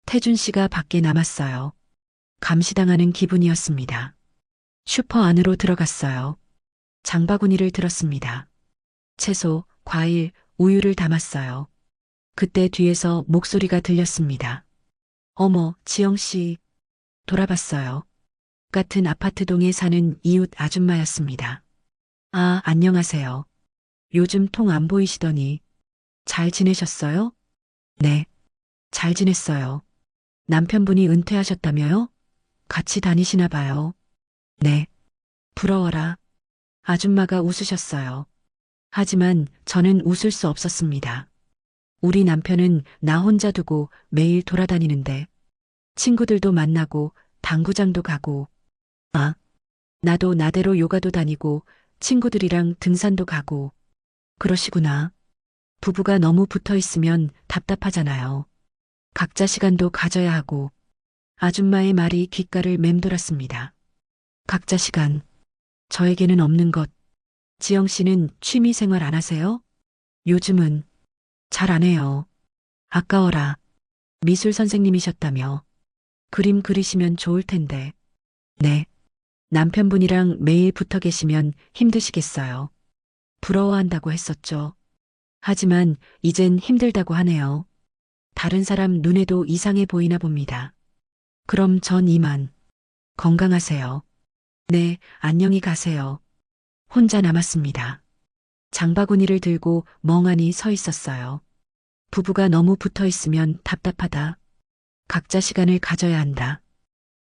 태준 씨가 밖에 남았어요. 감시당하는 기분이었습니다. 슈퍼 안으로 들어갔어요. 장바구니를 들었습니다. 채소, 과일, 우유를 담았어요. 그때 뒤에서 목소리가 들렸습니다. 어머, 지영 씨. 돌아봤어요. 같은 아파트 동에 사는 이웃 아줌마였습니다. 아, 안녕하세요. 요즘 통 안 보이시더니. 잘 지내셨어요? 네. 잘 지냈어요. 남편분이 은퇴하셨다며요? 같이 다니시나 봐요. 네. 부러워라. 아줌마가 웃으셨어요. 하지만 저는 웃을 수 없었습니다. 우리 남편은 나 혼자 두고 매일 돌아다니는데 친구들도 만나고 당구장도 가고 나도 나대로 요가도 다니고 친구들이랑 등산도 가고 그러시구나. 부부가 너무 붙어 있으면 답답하잖아요. 각자 시간도 가져야 하고 아줌마의 말이 귓가를 맴돌았습니다. 각자 시간. 저에게는 없는 것. 지영 씨는 취미 생활 안 하세요? 요즘은 잘 안 해요. 아까워라. 미술 선생님이셨다며. 그림 그리시면 좋을 텐데. 네. 남편분이랑 매일 붙어 계시면 힘드시겠어요. 부러워한다고 했었죠. 하지만 이젠 힘들다고 하네요. 다른 사람 눈에도 이상해 보이나 봅니다. 그럼 전 이만. 건강하세요. 네, 안녕히 가세요. 혼자 남았습니다. 장바구니를 들고 멍하니 서 있었어요. 부부가 너무 붙어 있으면 답답하다. 각자 시간을 가져야 한다.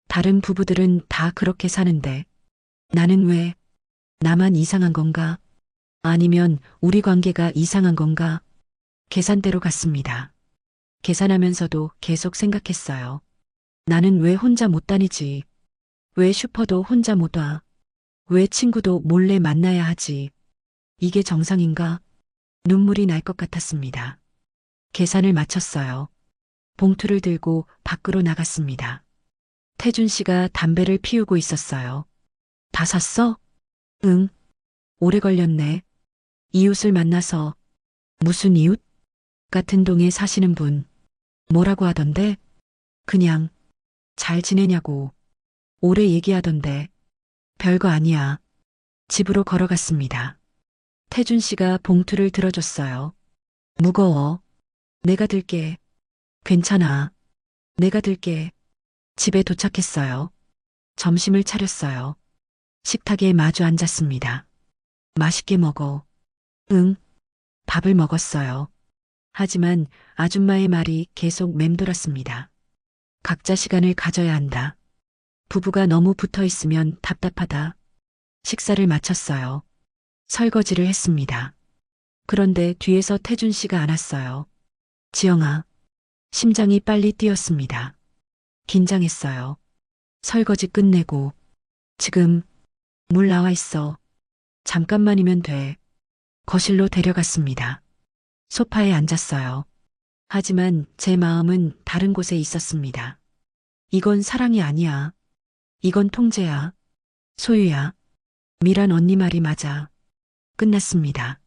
다른 부부들은 다 그렇게 사는데 나는 왜 나만 이상한 건가? 아니면 우리 관계가 이상한 건가? 계산대로 갔습니다. 계산하면서도 계속 생각했어요. 나는 왜 혼자 못 다니지? 왜 슈퍼도 혼자 못 와? 왜 친구도 몰래 만나야 하지? 이게 정상인가? 눈물이 날 것 같았습니다. 계산을 마쳤어요. 봉투를 들고 밖으로 나갔습니다. 태준 씨가 담배를 피우고 있었어요. 다 샀어? 응. 오래 걸렸네. 이웃을 만나서. 무슨 이웃? 같은 동에 사시는 분. 뭐라고 하던데? 그냥 잘 지내냐고. 오래 얘기하던데. 별거 아니야. 집으로 걸어갔습니다. 태준 씨가 봉투를 들어줬어요. 무거워. 내가 들게. 괜찮아. 내가 들게. 집에 도착했어요. 점심을 차렸어요. 식탁에 마주 앉았습니다. 맛있게 먹어. 응. 밥을 먹었어요. 하지만 아줌마의 말이 계속 맴돌았습니다. 각자 시간을 가져야 한다. 부부가 너무 붙어 있으면 답답하다. 식사를 마쳤어요. 설거지를 했습니다. 그런데 뒤에서 태준 씨가 안았어요. 지영아. 심장이 빨리 뛰었습니다. 긴장했어요. 설거지 끝내고. 지금 물 나와 있어. 잠깐만이면 돼. 거실로 데려갔습니다. 소파에 앉았어요. 하지만 제 마음은 다른 곳에 있었습니다. 이건 사랑이 아니야. 이건 통제야. 소유야. 미란 언니 말이 맞아. 끝났습니다.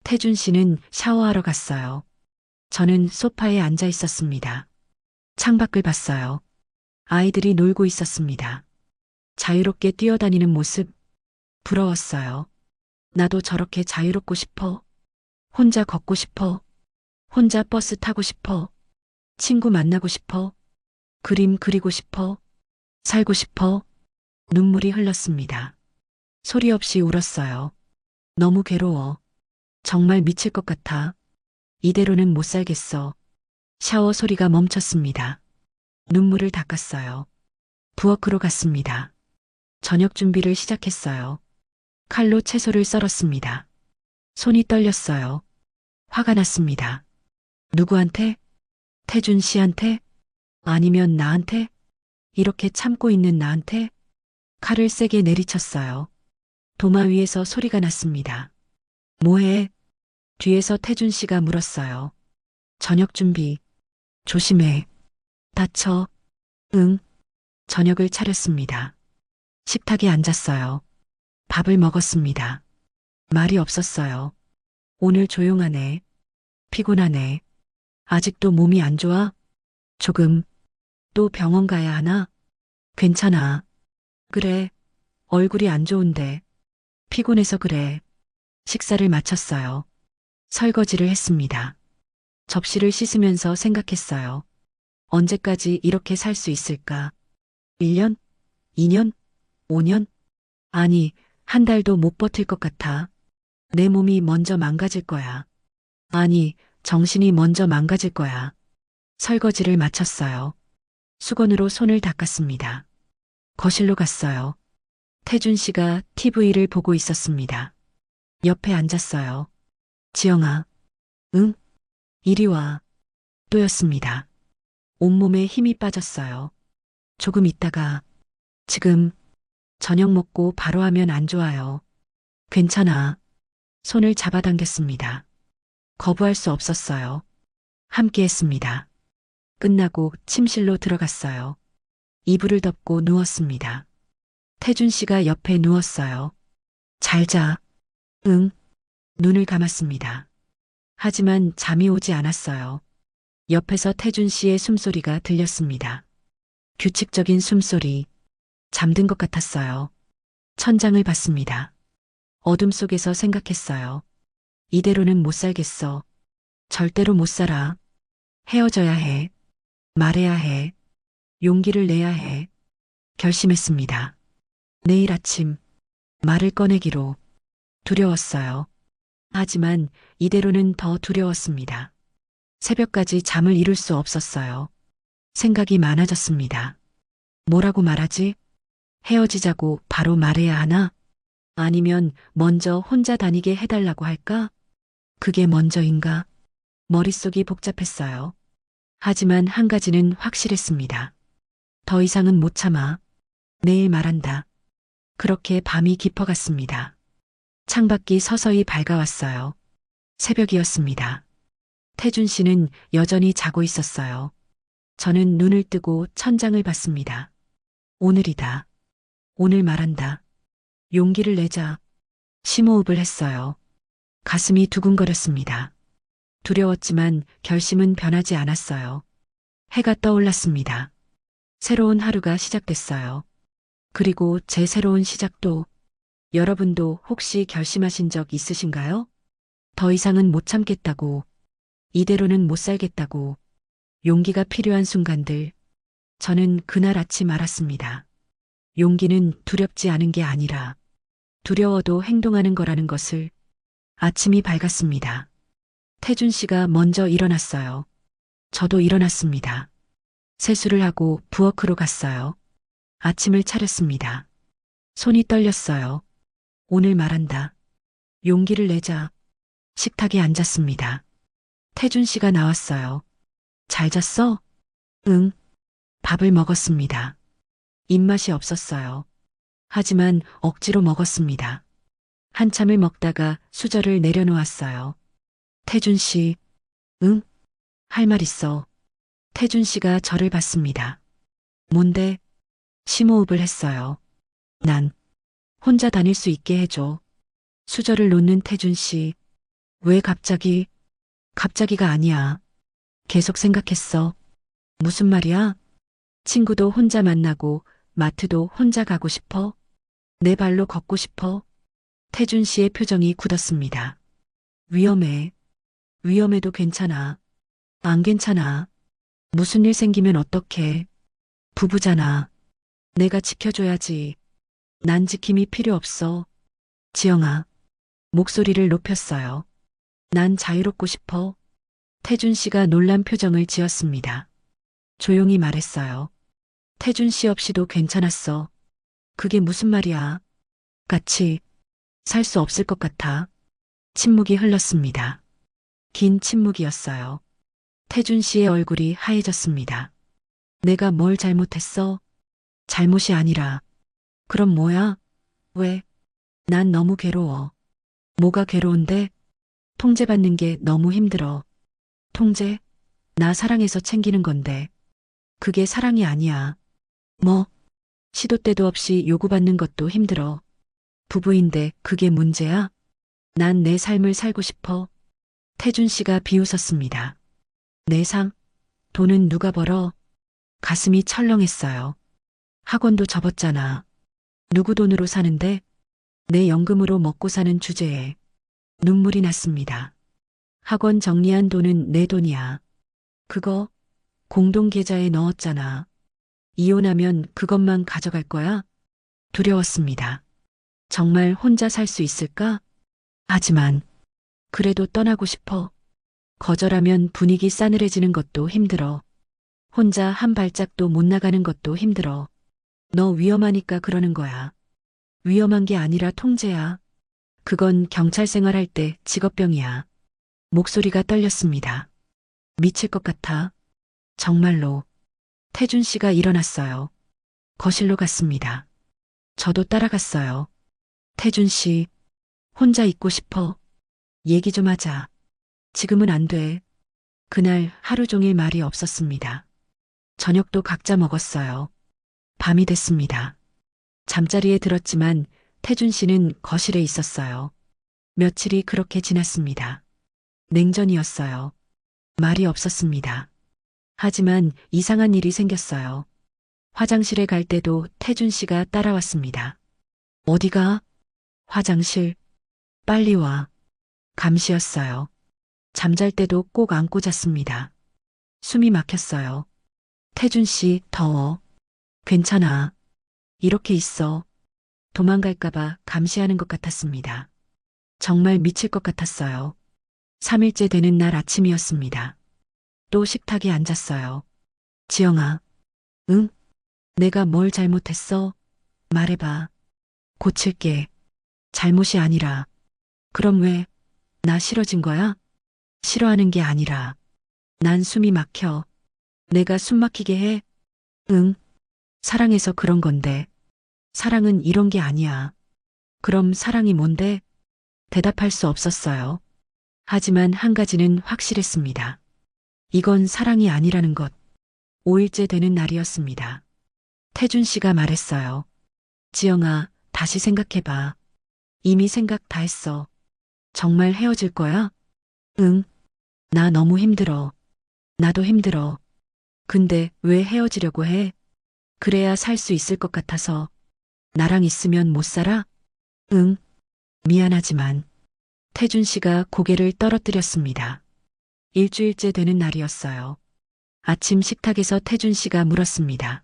태준 씨는 샤워하러 갔어요. 저는 소파에 앉아 있었습니다. 창밖을 봤어요. 아이들이 놀고 있었습니다. 자유롭게 뛰어다니는 모습 부러웠어요. 나도 저렇게 자유롭고 싶어. 혼자 걷고 싶어. 혼자 버스 타고 싶어. 친구 만나고 싶어. 그림 그리고 싶어. 살고 싶어. 눈물이 흘렀습니다. 소리 없이 울었어요. 너무 괴로워. 정말 미칠 것 같아. 이대로는 못 살겠어. 샤워 소리가 멈췄습니다. 눈물을 닦았어요. 부엌으로 갔습니다. 저녁 준비를 시작했어요. 칼로 채소를 썰었습니다. 손이 떨렸어요. 화가 났습니다. 누구한테? 태준 씨한테? 아니면 나한테? 이렇게 참고 있는 나한테? 칼을 세게 내리쳤어요. 도마 위에서 소리가 났습니다. 뭐해? 뒤에서 태준 씨가 물었어요. 저녁 준비. 조심해. 다쳐. 응. 저녁을 차렸습니다. 식탁에 앉았어요. 밥을 먹었습니다. 말이 없었어요. 오늘 조용하네. 피곤하네. 아직도 몸이 안 좋아? 조금. 또 병원 가야 하나? 괜찮아. 그래. 얼굴이 안 좋은데. 피곤해서 그래. 식사를 마쳤어요. 설거지를 했습니다. 접시를 씻으면서 생각했어요. 언제까지 이렇게 살 수 있을까? 1년? 2년? 5년? 아니, 한 달도 못 버틸 것 같아. 내 몸이 먼저 망가질 거야. 아니, 정신이 먼저 망가질 거야. 설거지를 마쳤어요. 수건으로 손을 닦았습니다. 거실로 갔어요. 태준 씨가 TV를 보고 있었습니다. 옆에 앉았어요. 지영아. 응? 이리 와. 또였습니다. 온몸에 힘이 빠졌어요. 조금 있다가. 지금 저녁 먹고 바로 하면 안 좋아요. 괜찮아. 손을 잡아당겼습니다. 거부할 수 없었어요. 함께 했습니다. 끝나고 침실로 들어갔어요. 이불을 덮고 누웠습니다. 태준 씨가 옆에 누웠어요. 잘 자. 응. 눈을 감았습니다. 하지만 잠이 오지 않았어요. 옆에서 태준 씨의 숨소리가 들렸습니다. 규칙적인 숨소리. 잠든 것 같았어요. 천장을 봤습니다. 어둠 속에서 생각했어요. 이대로는 못 살겠어. 절대로 못 살아. 헤어져야 해. 말해야 해. 용기를 내야 해. 결심했습니다. 내일 아침 말을 꺼내기로. 두려웠어요. 하지만 이대로는 더 두려웠습니다. 새벽까지 잠을 이룰 수 없었어요. 생각이 많아졌습니다. 뭐라고 말하지? 헤어지자고 바로 말해야 하나? 아니면 먼저 혼자 다니게 해달라고 할까? 그게 먼저인가? 머릿속이 복잡했어요. 하지만 한 가지는 확실했습니다. 더 이상은 못 참아. 내일 말한다. 그렇게 밤이 깊어갔습니다. 창밖이 서서히 밝아왔어요. 새벽이었습니다. 태준 씨는 여전히 자고 있었어요. 저는 눈을 뜨고 천장을 봤습니다. 오늘이다. 오늘 말한다. 용기를 내자. 심호흡을 했어요. 가슴이 두근거렸습니다. 두려웠지만 결심은 변하지 않았어요. 해가 떠올랐습니다. 새로운 하루가 시작됐어요. 그리고 제 새로운 시작도. 여러분도 혹시 결심하신 적 있으신가요? 더 이상은 못 참겠다고. 이대로는 못 살겠다고. 용기가 필요한 순간들. 저는 그날 아침 알았습니다. 용기는 두렵지 않은 게 아니라 두려워도 행동하는 거라는 것을. 아침이 밝았습니다. 태준 씨가 먼저 일어났어요. 저도 일어났습니다. 세수를 하고 부엌으로 갔어요. 아침을 차렸습니다. 손이 떨렸어요. 오늘 말한다. 용기를 내자. 식탁에 앉았습니다. 태준 씨가 나왔어요. 잘 잤어? 응. 밥을 먹었습니다. 입맛이 없었어요. 하지만 억지로 먹었습니다. 한참을 먹다가 수저를 내려놓았어요. 태준 씨. 응? 할 말 있어. 태준 씨가 저를 봤습니다. 뭔데? 심호흡을 했어요. 난 혼자 다닐 수 있게 해줘. 수저를 놓는 태준 씨. 왜 갑자기? 갑자기가 아니야. 계속 생각했어. 무슨 말이야? 친구도 혼자 만나고 마트도 혼자 가고 싶어? 내 발로 걷고 싶어? 태준 씨의 표정이 굳었습니다. 위험해. 위험해도 괜찮아. 안 괜찮아. 무슨 일 생기면 어떡해. 부부잖아. 내가 지켜줘야지. 난 지킴이 필요 없어. 지영아. 목소리를 높였어요. 난 자유롭고 싶어. 태준 씨가 놀란 표정을 지었습니다. 조용히 말했어요. 태준 씨 없이도 괜찮았어. 그게 무슨 말이야. 같이 살 수 없을 것 같아. 침묵이 흘렀습니다. 긴 침묵이었어요. 태준 씨의 얼굴이 하얘졌습니다. 내가 뭘 잘못했어? 잘못이 아니라. 그럼 뭐야? 왜? 난 너무 괴로워. 뭐가 괴로운데? 통제받는 게 너무 힘들어. 통제? 나 사랑해서 챙기는 건데. 그게 사랑이 아니야. 뭐? 시도 때도 없이 요구받는 것도 힘들어. 부부인데 그게 문제야? 난 내 삶을 살고 싶어. 태준 씨가 비웃었습니다. 내 삶? 돈은 누가 벌어? 가슴이 철렁했어요. 학원도 접었잖아. 누구 돈으로 사는데? 내 연금으로 먹고 사는 주제에. 눈물이 났습니다. 학원 정리한 돈은 내 돈이야. 그거 공동계좌에 넣었잖아. 이혼하면 그것만 가져갈 거야? 두려웠습니다. 정말 혼자 살 수 있을까? 하지만 그래도 떠나고 싶어. 거절하면 분위기 싸늘해지는 것도 힘들어. 혼자 한 발짝도 못 나가는 것도 힘들어. 너 위험하니까 그러는 거야. 위험한 게 아니라 통제야. 그건 경찰 생활할 때 직업병이야. 목소리가 떨렸습니다. 미칠 것 같아. 정말로. 태준 씨가 일어났어요. 거실로 갔습니다. 저도 따라갔어요. 태준 씨, 혼자 있고 싶어. 얘기 좀 하자. 지금은 안 돼. 그날 하루 종일 말이 없었습니다. 저녁도 각자 먹었어요. 밤이 됐습니다. 잠자리에 들었지만 태준 씨는 거실에 있었어요. 며칠이 그렇게 지났습니다. 냉전이었어요. 말이 없었습니다. 하지만 이상한 일이 생겼어요. 화장실에 갈 때도 태준 씨가 따라왔습니다. 어디가? 화장실. 빨리 와. 감시였어요. 잠잘 때도 꼭 안고 잤습니다. 숨이 막혔어요. 태준 씨, 더워. 괜찮아. 이렇게 있어. 도망갈까봐 감시하는 것 같았습니다. 정말 미칠 것 같았어요. 3일째 되는 날 아침이었습니다. 또 식탁에 앉았어요. 지영아. 응? 내가 뭘 잘못했어? 말해봐. 고칠게. 잘못이 아니라. 그럼 왜? 나 싫어진 거야? 싫어하는 게 아니라. 난 숨이 막혀. 내가 숨 막히게 해? 응. 사랑해서 그런 건데. 사랑은 이런 게 아니야. 그럼 사랑이 뭔데? 대답할 수 없었어요. 하지만 한 가지는 확실했습니다. 이건 사랑이 아니라는 것. 5일째 되는 날이었습니다. 태준 씨가 말했어요. 지영아, 다시 생각해봐. 이미 생각 다 했어. 정말 헤어질 거야? 응. 나 너무 힘들어. 나도 힘들어. 근데 왜 헤어지려고 해? 그래야 살 수 있을 것 같아서. 나랑 있으면 못 살아? 응. 미안하지만. 태준 씨가 고개를 떨어뜨렸습니다. 일주일째 되는 날이었어요. 아침 식탁에서 태준 씨가 물었습니다.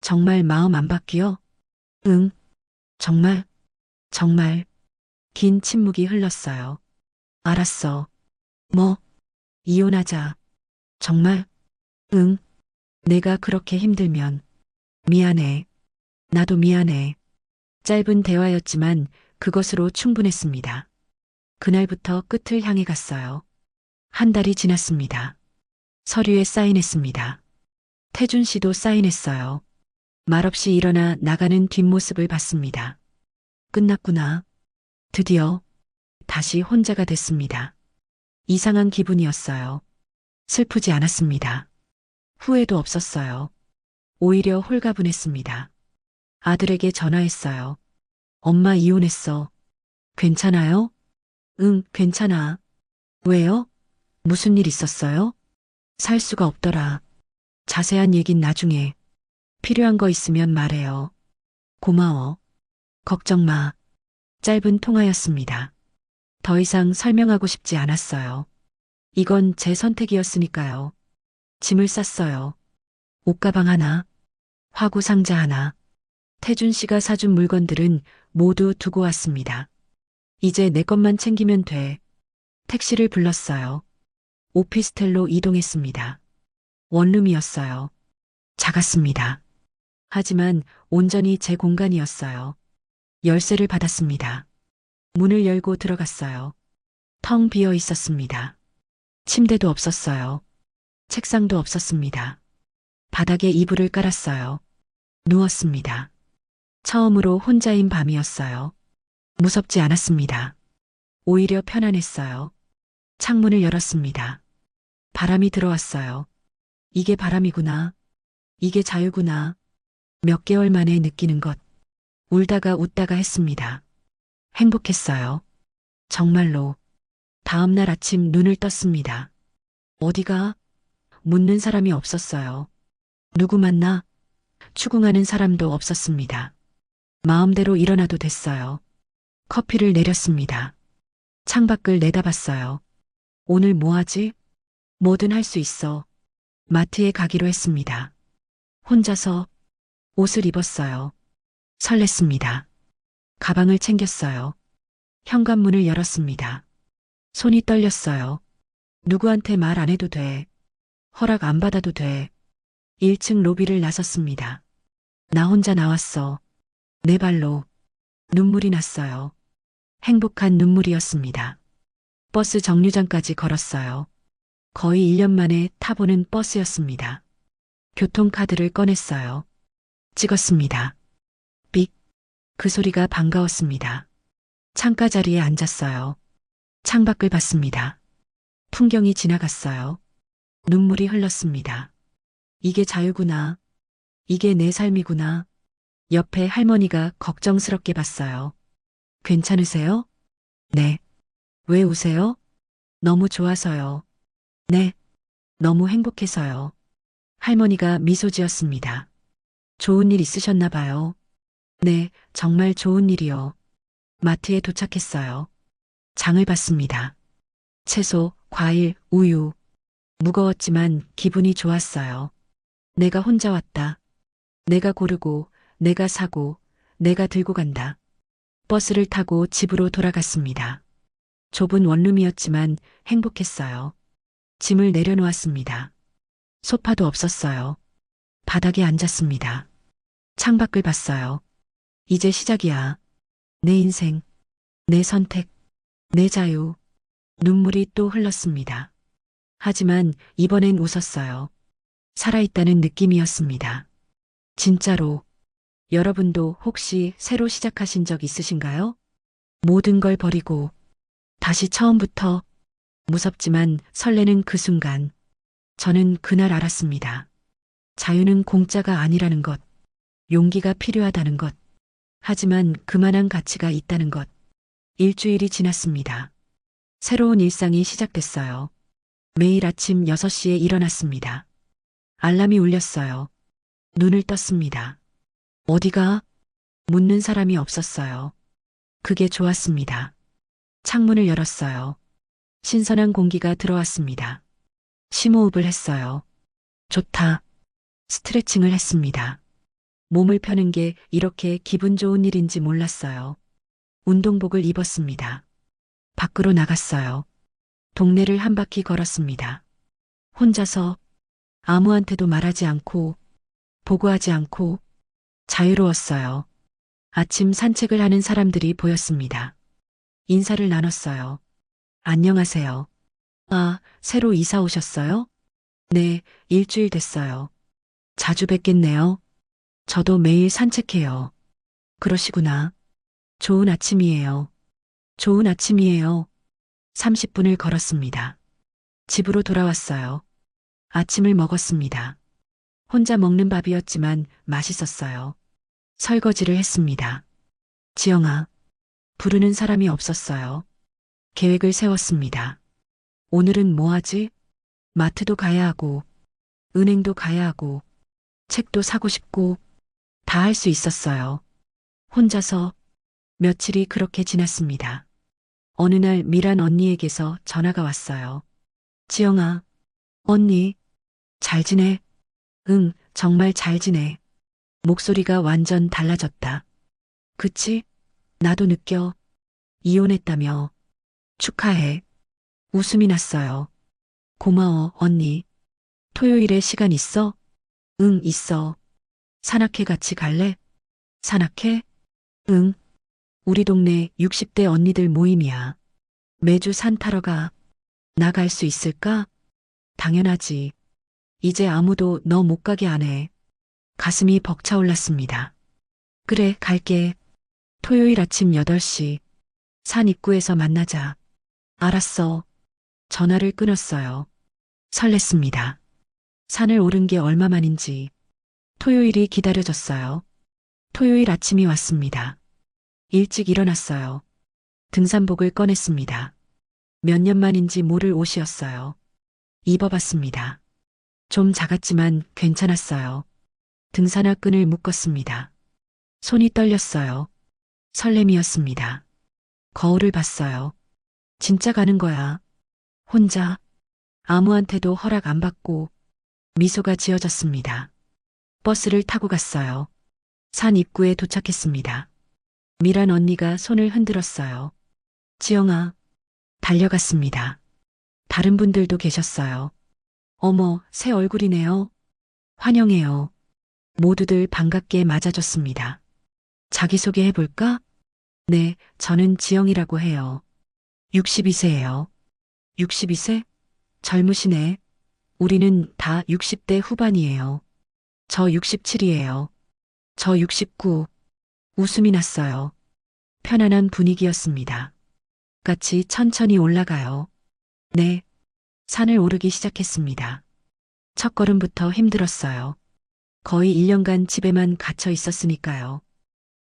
정말 마음 안 바뀌어? 응. 정말? 정말. 긴 침묵이 흘렀어요. 알았어. 뭐? 이혼하자. 정말? 응. 내가 그렇게 힘들면. 미안해. 나도 미안해. 짧은 대화였지만 그것으로 충분했습니다. 그날부터 끝을 향해 갔어요. 한 달이 지났습니다. 서류에 사인했습니다. 태준 씨도 사인했어요. 말없이 일어나 나가는 뒷모습을 봤습니다. 끝났구나. 드디어 다시 혼자가 됐습니다. 이상한 기분이었어요. 슬프지 않았습니다. 후회도 없었어요. 오히려 홀가분했습니다. 아들에게 전화했어요. 엄마 이혼했어. 괜찮아요? 응, 괜찮아. 왜요? 무슨 일 있었어요? 살 수가 없더라. 자세한 얘긴 나중에. 필요한 거 있으면 말해요. 고마워. 걱정 마. 짧은 통화였습니다. 더 이상 설명하고 싶지 않았어요. 이건 제 선택이었으니까요. 짐을 쌌어요. 옷가방 하나, 화구 상자 하나. 태준 씨가 사준 물건들은 모두 두고 왔습니다. 이제 내 것만 챙기면 돼. 택시를 불렀어요. 오피스텔로 이동했습니다. 원룸이었어요. 작았습니다. 하지만 온전히 제 공간이었어요. 열쇠를 받았습니다. 문을 열고 들어갔어요. 텅 비어 있었습니다. 침대도 없었어요. 책상도 없었습니다. 바닥에 이불을 깔았어요. 누웠습니다. 처음으로 혼자인 밤이었어요. 무섭지 않았습니다. 오히려 편안했어요. 창문을 열었습니다. 바람이 들어왔어요. 이게 바람이구나. 이게 자유구나. 몇 개월 만에 느끼는 것. 울다가 웃다가 했습니다. 행복했어요. 정말로. 다음 날 아침 눈을 떴습니다. 어디가? 묻는 사람이 없었어요. 누구 만나? 추궁하는 사람도 없었습니다. 마음대로 일어나도 됐어요. 커피를 내렸습니다. 창밖을 내다봤어요. 오늘 뭐 하지? 뭐든 할 수 있어. 마트에 가기로 했습니다. 혼자서 옷을 입었어요. 설렜습니다. 가방을 챙겼어요. 현관문을 열었습니다. 손이 떨렸어요. 누구한테 말 안 해도 돼. 허락 안 받아도 돼. 1층 로비를 나섰습니다. 나 혼자 나왔어. 내 발로. 눈물이 났어요. 행복한 눈물이었습니다. 버스 정류장까지 걸었어요. 거의 1년 만에 타보는 버스였습니다. 교통카드를 꺼냈어요. 찍었습니다. 삑. 그 소리가 반가웠습니다. 창가 자리에 앉았어요. 창밖을 봤습니다. 풍경이 지나갔어요. 눈물이 흘렀습니다. 이게 자유구나. 이게 내 삶이구나. 옆에 할머니가 걱정스럽게 봤어요. 괜찮으세요? 네. 왜 우세요? 너무 좋아서요. 네, 너무 행복해서요. 할머니가 미소 지었습니다. 좋은 일 있으셨나 봐요. 네, 정말 좋은 일이요. 마트에 도착했어요. 장을 봤습니다. 채소, 과일, 우유. 무거웠지만 기분이 좋았어요. 내가 혼자 왔다. 내가 고르고, 내가 사고, 내가 들고 간다. 버스를 타고 집으로 돌아갔습니다. 좁은 원룸이었지만 행복했어요. 짐을 내려놓았습니다. 소파도 없었어요. 바닥에 앉았습니다. 창밖을 봤어요. 이제 시작이야. 내 인생, 내 선택, 내 자유. 눈물이 또 흘렀습니다. 하지만 이번엔 웃었어요. 살아있다는 느낌이었습니다. 진짜로. 여러분도 혹시 새로 시작하신 적 있으신가요? 모든 걸 버리고 다시 처음부터. 무섭지만 설레는 그 순간 저는 그날 알았습니다. 자유는 공짜가 아니라는 것, 용기가 필요하다는 것, 하지만 그만한 가치가 있다는 것. 일주일이 지났습니다. 새로운 일상이 시작됐어요. 매일 아침 6시에 일어났습니다. 알람이 울렸어요. 눈을 떴습니다. 어디가? 묻는 사람이 없었어요. 그게 좋았습니다. 창문을 열었어요. 신선한 공기가 들어왔습니다. 심호흡을 했어요. 좋다. 스트레칭을 했습니다. 몸을 펴는 게 이렇게 기분 좋은 일인지 몰랐어요. 운동복을 입었습니다. 밖으로 나갔어요. 동네를 한 바퀴 걸었습니다. 혼자서 아무한테도 말하지 않고 보고하지 않고 자유로웠어요. 아침 산책을 하는 사람들이 보였습니다. 인사를 나눴어요. 안녕하세요. 아, 새로 이사 오셨어요? 네, 일주일 됐어요. 자주 뵙겠네요. 저도 매일 산책해요. 그러시구나. 좋은 아침이에요. 좋은 아침이에요. 30분을 걸었습니다. 집으로 돌아왔어요. 아침을 먹었습니다. 혼자 먹는 밥이었지만 맛있었어요. 설거지를 했습니다. 지영아, 부르는 사람이 없었어요. 계획을 세웠습니다. 오늘은 뭐 하지? 마트도 가야 하고, 은행도 가야 하고, 책도 사고 싶고, 다 할 수 있었어요. 혼자서 며칠이 그렇게 지났습니다. 어느 날 미란 언니에게서 전화가 왔어요. 지영아, 언니, 잘 지내? 응, 정말 잘 지내. 목소리가 완전 달라졌다. 그치? 나도 느껴. 이혼했다며. 축하해. 웃음이 났어요. 고마워, 언니. 토요일에 시간 있어? 응, 있어. 산악회 같이 갈래? 산악회? 응. 우리 동네 60대 언니들 모임이야. 매주 산 타러 가. 나 갈 수 있을까? 당연하지. 이제 아무도 너 못 가게 안 해. 가슴이 벅차올랐습니다. 그래, 갈게. 토요일 아침 8시. 산 입구에서 만나자. 알았어. 전화를 끊었어요. 설렜습니다. 산을 오른 게 얼마만인지. 토요일이 기다려졌어요. 토요일 아침이 왔습니다. 일찍 일어났어요. 등산복을 꺼냈습니다. 몇 년 만인지 모를 옷이었어요. 입어봤습니다. 좀 작았지만 괜찮았어요. 등산화 끈을 묶었습니다. 손이 떨렸어요. 설렘이었습니다. 거울을 봤어요. 진짜 가는 거야. 혼자. 아무한테도 허락 안 받고 미소가 지어졌습니다. 버스를 타고 갔어요. 산 입구에 도착했습니다. 미란 언니가 손을 흔들었어요. 지영아. 달려갔습니다. 다른 분들도 계셨어요. 어머, 새 얼굴이네요. 환영해요. 모두들 반갑게 맞아줬습니다. 자기소개 해볼까? 네, 저는 지영이라고 해요. 62세예요. 62세? 젊으시네. 우리는 다 60대 후반이에요. 저 67이에요. 저 69. 웃음이 났어요. 편안한 분위기였습니다. 같이 천천히 올라가요. 네. 산을 오르기 시작했습니다. 첫 걸음부터 힘들었어요. 거의 1년간 집에만 갇혀 있었으니까요.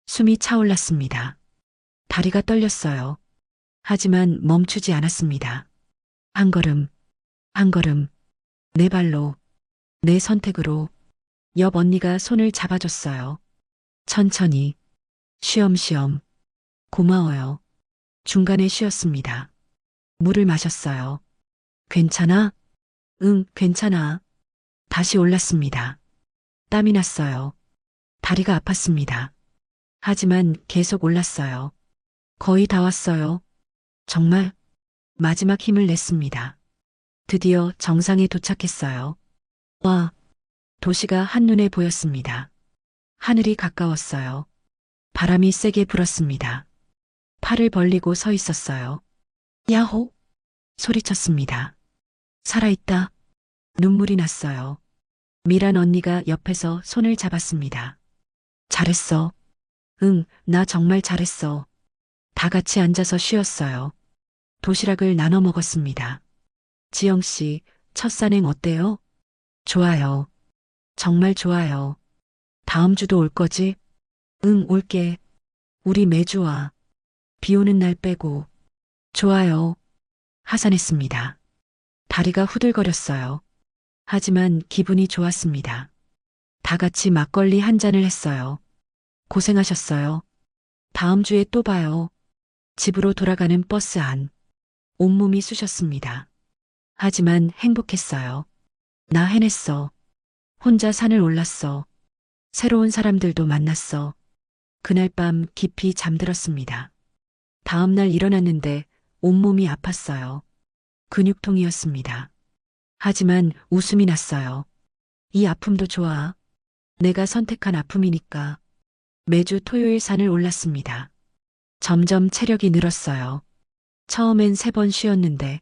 숨이 차올랐습니다. 다리가 떨렸어요. 하지만 멈추지 않았습니다. 한 걸음, 한 걸음, 내 발로, 내 선택으로 옆 언니가 손을 잡아줬어요. 천천히, 쉬엄쉬엄, 고마워요. 중간에 쉬었습니다. 물을 마셨어요. 괜찮아? 응, 괜찮아. 다시 올랐습니다. 땀이 났어요. 다리가 아팠습니다. 하지만 계속 올랐어요. 거의 다 왔어요. 정말 마지막 힘을 냈습니다. 드디어 정상에 도착했어요. 와, 도시가 한눈에 보였습니다. 하늘이 가까웠어요. 바람이 세게 불었습니다. 팔을 벌리고 서 있었어요. 야호! 소리쳤습니다. 살아있다. 눈물이 났어요. 미란 언니가 옆에서 손을 잡았습니다. 잘했어. 응, 나 정말 잘했어. 다 같이 앉아서 쉬었어요. 도시락을 나눠 먹었습니다. 지영 씨, 첫 산행 어때요? 좋아요. 정말 좋아요. 다음 주도 올 거지? 응, 올게. 우리 매주 와. 비 오는 날 빼고. 좋아요. 하산했습니다. 다리가 후들거렸어요. 하지만 기분이 좋았습니다. 다 같이 막걸리 한 잔을 했어요. 고생하셨어요. 다음 주에 또 봐요. 집으로 돌아가는 버스 안. 온몸이 쑤셨습니다. 하지만 행복했어요. 나 해냈어. 혼자 산을 올랐어. 새로운 사람들도 만났어. 그날 밤 깊이 잠들었습니다. 다음 날 일어났는데 온몸이 아팠어요. 근육통이었습니다. 하지만 웃음이 났어요. 이 아픔도 좋아. 내가 선택한 아픔이니까. 매주 토요일 산을 올랐습니다. 점점 체력이 늘었어요. 처음엔 3번 쉬었는데,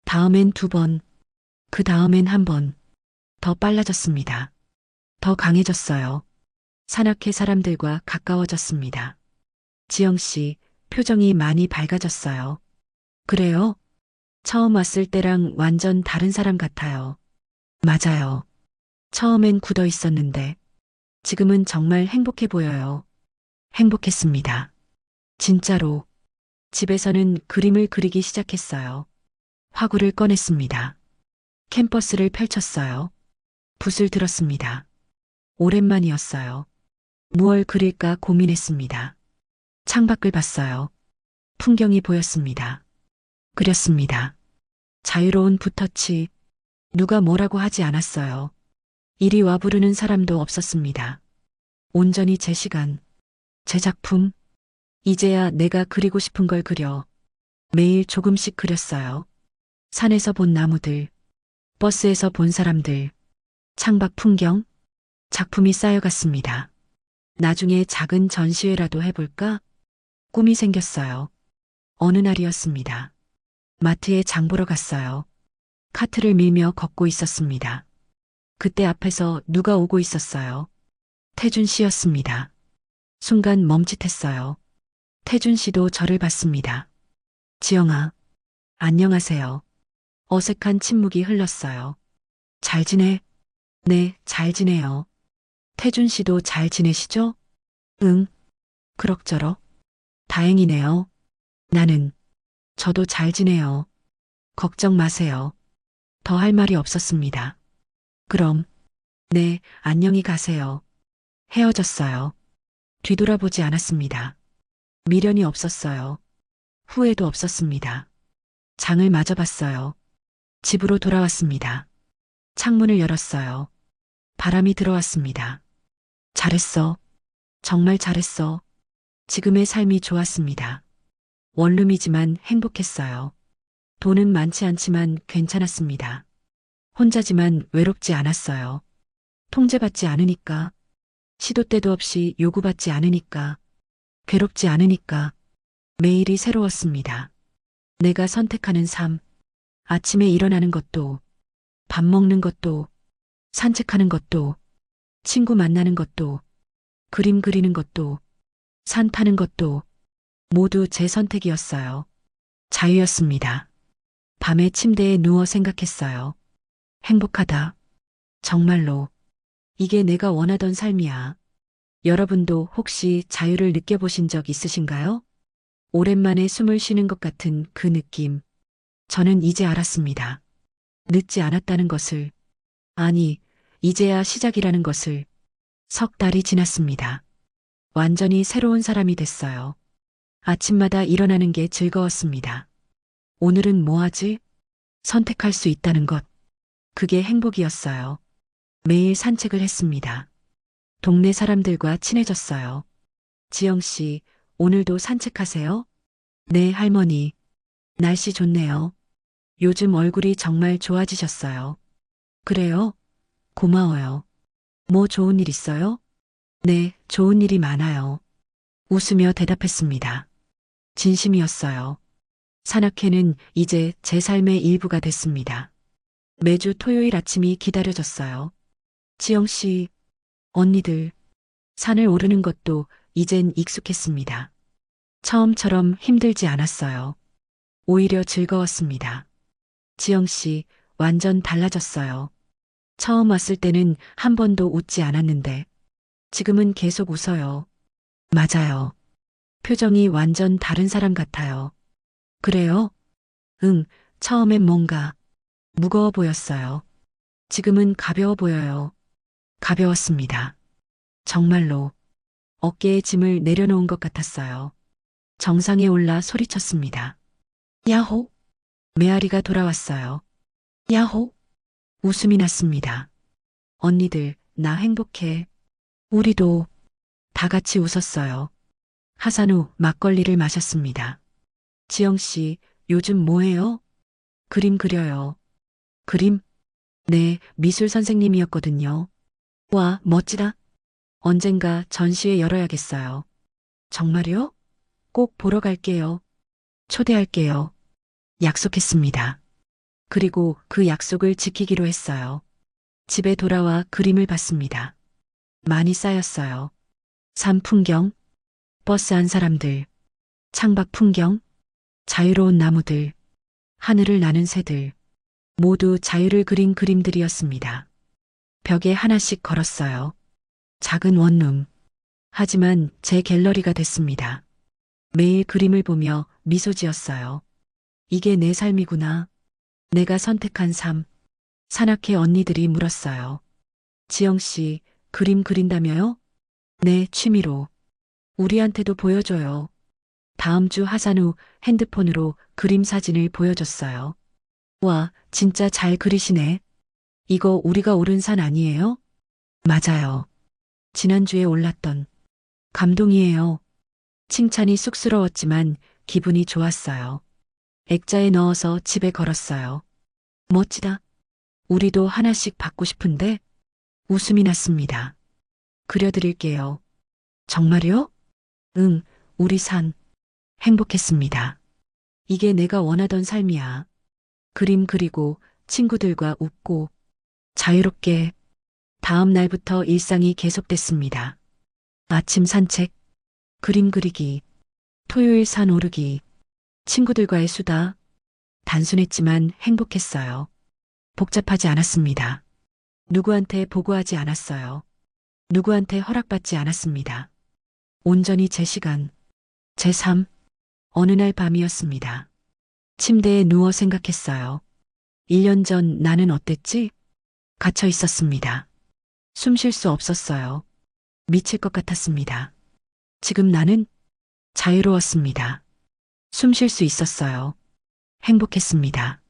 다음엔 2번, 그 다음엔 1번. 더 빨라졌습니다. 더 강해졌어요. 산악회 사람들과 가까워졌습니다. 지영 씨, 표정이 많이 밝아졌어요. 그래요? 처음 왔을 때랑 완전 다른 사람 같아요. 맞아요. 처음엔 굳어 있었는데, 지금은 정말 행복해 보여요. 행복했습니다. 진짜로. 집에서는 그림을 그리기 시작했어요. 화구를 꺼냈습니다. 캔버스를 펼쳤어요. 붓을 들었습니다. 오랜만이었어요. 무얼 그릴까 고민했습니다. 창밖을 봤어요. 풍경이 보였습니다. 그렸습니다. 자유로운 붓터치. 누가 뭐라고 하지 않았어요. 이리 와 부르는 사람도 없었습니다. 온전히 제 시간, 제 작품. 이제야 내가 그리고 싶은 걸 그려. 매일 조금씩 그렸어요. 산에서 본 나무들, 버스에서 본 사람들, 창밖 풍경, 작품이 쌓여갔습니다. 나중에 작은 전시회라도 해볼까? 꿈이 생겼어요. 어느 날이었습니다. 마트에 장 보러 갔어요. 카트를 밀며 걷고 있었습니다. 그때 앞에서 누가 오고 있었어요. 태준 씨였습니다. 순간 멈칫했어요. 태준 씨도 저를 봤습니다. 지영아, 안녕하세요. 어색한 침묵이 흘렀어요. 잘 지내? 네, 잘 지내요. 태준 씨도 잘 지내시죠? 응, 그럭저럭. 다행이네요. 저도 잘 지내요. 걱정 마세요. 더 할 말이 없었습니다. 그럼, 네, 안녕히 가세요. 헤어졌어요. 뒤돌아보지 않았습니다. 미련이 없었어요. 후회도 없었습니다. 장을 마저 봤어요. 집으로 돌아왔습니다. 창문을 열었어요. 바람이 들어왔습니다. 잘했어. 정말 잘했어. 지금의 삶이 좋았습니다. 원룸이지만 행복했어요. 돈은 많지 않지만 괜찮았습니다. 혼자지만 외롭지 않았어요. 통제받지 않으니까, 시도 때도 없이 요구받지 않으니까, 괴롭지 않으니까, 매일이 새로웠습니다. 내가 선택하는 삶, 아침에 일어나는 것도, 밥 먹는 것도, 산책하는 것도, 친구 만나는 것도, 그림 그리는 것도, 산 타는 것도, 모두 제 선택이었어요. 자유였습니다. 밤에 침대에 누워 생각했어요. 행복하다. 정말로. 이게 내가 원하던 삶이야. 여러분도 혹시 자유를 느껴보신 적 있으신가요? 오랜만에 숨을 쉬는 것 같은 그 느낌. 저는 이제 알았습니다. 늦지 않았다는 것을, 아니, 이제야 시작이라는 것을. 석 달이 지났습니다. 완전히 새로운 사람이 됐어요. 아침마다 일어나는 게 즐거웠습니다. 오늘은 뭐 하지? 선택할 수 있다는 것. 그게 행복이었어요. 매일 산책을 했습니다. 동네 사람들과 친해졌어요. 지영 씨, 오늘도 산책하세요? 네, 할머니. 날씨 좋네요. 요즘 얼굴이 정말 좋아지셨어요. 그래요? 고마워요. 뭐 좋은 일 있어요? 네, 좋은 일이 많아요. 웃으며 대답했습니다. 진심이었어요. 산악회는 이제 제 삶의 일부가 됐습니다. 매주 토요일 아침이 기다려졌어요. 지영 씨, 언니들, 산을 오르는 것도 이젠 익숙했습니다. 처음처럼 힘들지 않았어요. 오히려 즐거웠습니다. 지영 씨, 완전 달라졌어요. 처음 왔을 때는 한 번도 웃지 않았는데, 지금은 계속 웃어요. 맞아요. 표정이 완전 다른 사람 같아요. 그래요? 응, 처음엔 뭔가 무거워 보였어요. 지금은 가벼워 보여요. 가벼웠습니다. 정말로 어깨에 짐을 내려놓은 것 같았어요. 정상에 올라 소리쳤습니다. 야호! 메아리가 돌아왔어요. 야호! 웃음이 났습니다. 언니들, 나 행복해. 우리도 다 같이 웃었어요. 하산 후 막걸리를 마셨습니다. 지영 씨, 요즘 뭐 해요? 그림 그려요. 그림? 네, 미술 선생님이었거든요. 와, 멋지다. 언젠가 전시회 열어야겠어요. 정말요? 꼭 보러 갈게요. 초대할게요. 약속했습니다. 그리고 그 약속을 지키기로 했어요. 집에 돌아와 그림을 봤습니다. 많이 쌓였어요. 산 풍경, 버스 안 사람들, 창밖 풍경, 자유로운 나무들, 하늘을 나는 새들, 모두 자유를 그린 그림들이었습니다. 벽에 하나씩 걸었어요. 작은 원룸. 하지만 제 갤러리가 됐습니다. 매일 그림을 보며 미소 지었어요. 이게 내 삶이구나. 내가 선택한 삶. 산악회 언니들이 물었어요. 지영 씨, 그림 그린다며요? 네, 취미로. 우리한테도 보여줘요. 다음 주 하산 후 핸드폰으로 그림 사진을 보여줬어요. 와, 진짜 잘 그리시네. 이거 우리가 오른 산 아니에요? 맞아요. 지난주에 올랐던. 감동이에요. 칭찬이 쑥스러웠지만 기분이 좋았어요. 액자에 넣어서 집에 걸었어요. 멋지다. 우리도 하나씩 받고 싶은데? 웃음이 났습니다. 그려드릴게요. 정말요? 응, 우리 산. 행복했습니다. 이게 내가 원하던 삶이야. 그림 그리고 친구들과 웃고 자유롭게. 다음 날부터 일상이 계속됐습니다. 아침 산책, 그림 그리기, 토요일 산 오르기, 친구들과의 수다. 단순했지만 행복했어요. 복잡하지 않았습니다. 누구한테 보고하지 않았어요. 누구한테 허락받지 않았습니다. 온전히 제 시간, 제 삶. 어느 날 밤이었습니다. 침대에 누워 생각했어요. 1년 전 나는 어땠지? 갇혀 있었습니다. 숨 쉴 수 없었어요. 미칠 것 같았습니다. 지금 나는 자유로웠습니다. 숨 쉴 수 있었어요. 행복했습니다.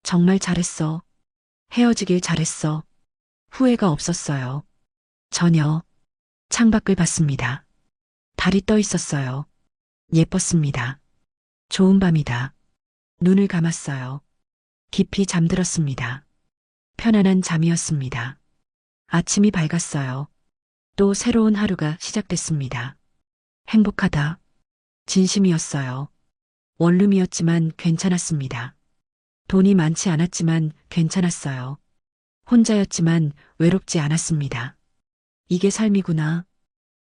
정말 잘했어. 헤어지길 잘했어. 후회가 없었어요. 전혀. 창밖을 봤습니다. 달이 떠 있었어요. 예뻤습니다. 좋은 밤이다. 눈을 감았어요. 깊이 잠들었습니다. 편안한 잠이었습니다. 아침이 밝았어요. 또 새로운 하루가 시작됐습니다. 행복하다. 진심이었어요. 원룸이었지만 괜찮았습니다. 돈이 많지 않았지만 괜찮았어요. 혼자였지만 외롭지 않았습니다. 이게 삶이구나.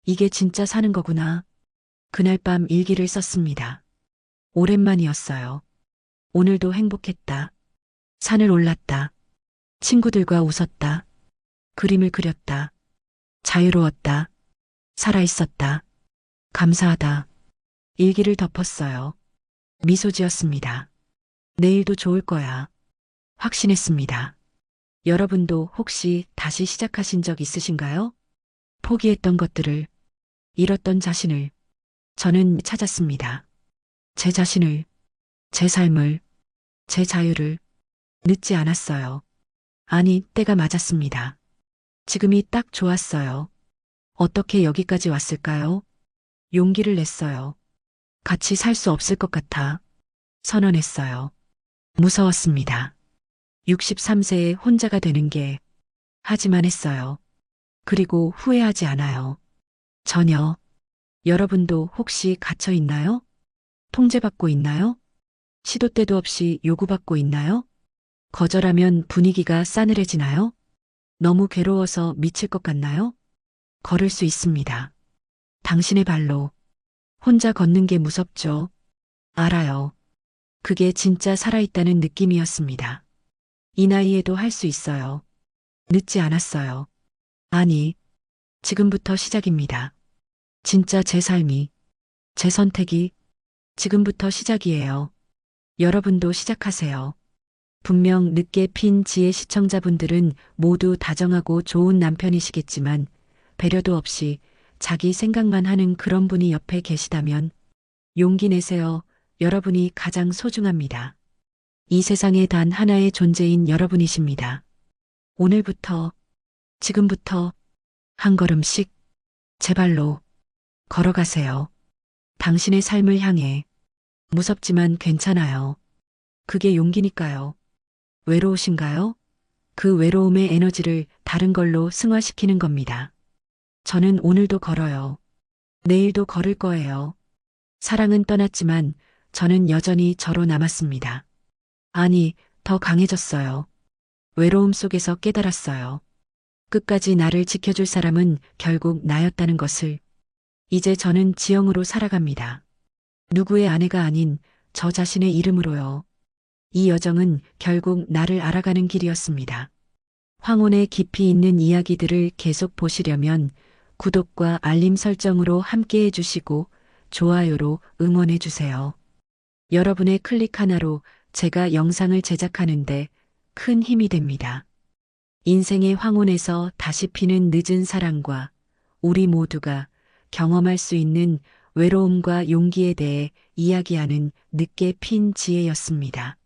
이게 진짜 사는 거구나. 그날 밤 일기를 썼습니다. 오랜만이었어요. 오늘도 행복했다. 산을 올랐다. 친구들과 웃었다. 그림을 그렸다. 자유로웠다. 살아있었다. 감사하다. 일기를 덮었어요. 미소 지었습니다. 내일도 좋을 거야. 확신했습니다. 여러분도 혹시 다시 시작하신 적 있으신가요? 포기했던 것들을, 잃었던 자신을 저는 찾았습니다. 제 자신을, 제 삶을, 제 자유를. 늦지 않았어요. 아니, 때가 맞았습니다. 지금이 딱 좋았어요. 어떻게 여기까지 왔을까요? 용기를 냈어요. 같이 살 수 없을 것 같아. 선언했어요. 무서웠습니다. 63세에 혼자가 되는 게, 하지만 했어요. 그리고 후회하지 않아요. 전혀. 여러분도 혹시 갇혀 있나요? 통제받고 있나요? 시도 때도 없이 요구받고 있나요? 거절하면 분위기가 싸늘해지나요? 너무 괴로워서 미칠 것 같나요? 걸을 수 있습니다. 당신의 발로. 혼자 걷는 게 무섭죠? 알아요. 그게 진짜 살아있다는 느낌이었습니다. 이 나이에도 할 수 있어요. 늦지 않았어요. 아니, 지금부터 시작입니다. 진짜 제 삶이, 제 선택이 지금부터 시작이에요. 여러분도 시작하세요. 분명 늦게 핀 지혜 시청자분들은 모두 다정하고 좋은 남편이시겠지만 배려도 없이 자기 생각만 하는 그런 분이 옆에 계시다면 용기 내세요. 여러분이 가장 소중합니다. 이 세상에 단 하나의 존재인 여러분이십니다. 오늘부터, 지금부터 한 걸음씩 제 발로 걸어가세요. 당신의 삶을 향해. 무섭지만 괜찮아요. 그게 용기니까요. 외로우신가요? 그 외로움의 에너지를 다른 걸로 승화시키는 겁니다. 저는 오늘도 걸어요. 내일도 걸을 거예요. 사랑은 떠났지만 저는 여전히 저로 남았습니다. 아니, 더 강해졌어요. 외로움 속에서 깨달았어요. 끝까지 나를 지켜줄 사람은 결국 나였다는 것을. 이제 저는 지영으로 살아갑니다. 누구의 아내가 아닌 저 자신의 이름으로요. 이 여정은 결국 나를 알아가는 길이었습니다. 황혼의 깊이 있는 이야기들을 계속 보시려면 구독과 알림 설정으로 함께 해주시고 좋아요로 응원해주세요. 여러분의 클릭 하나로 제가 영상을 제작하는데 큰 힘이 됩니다. 인생의 황혼에서 다시 피는 늦은 사랑과 우리 모두가 경험할 수 있는 외로움과 용기에 대해 이야기하는 늦게 핀 지혜였습니다.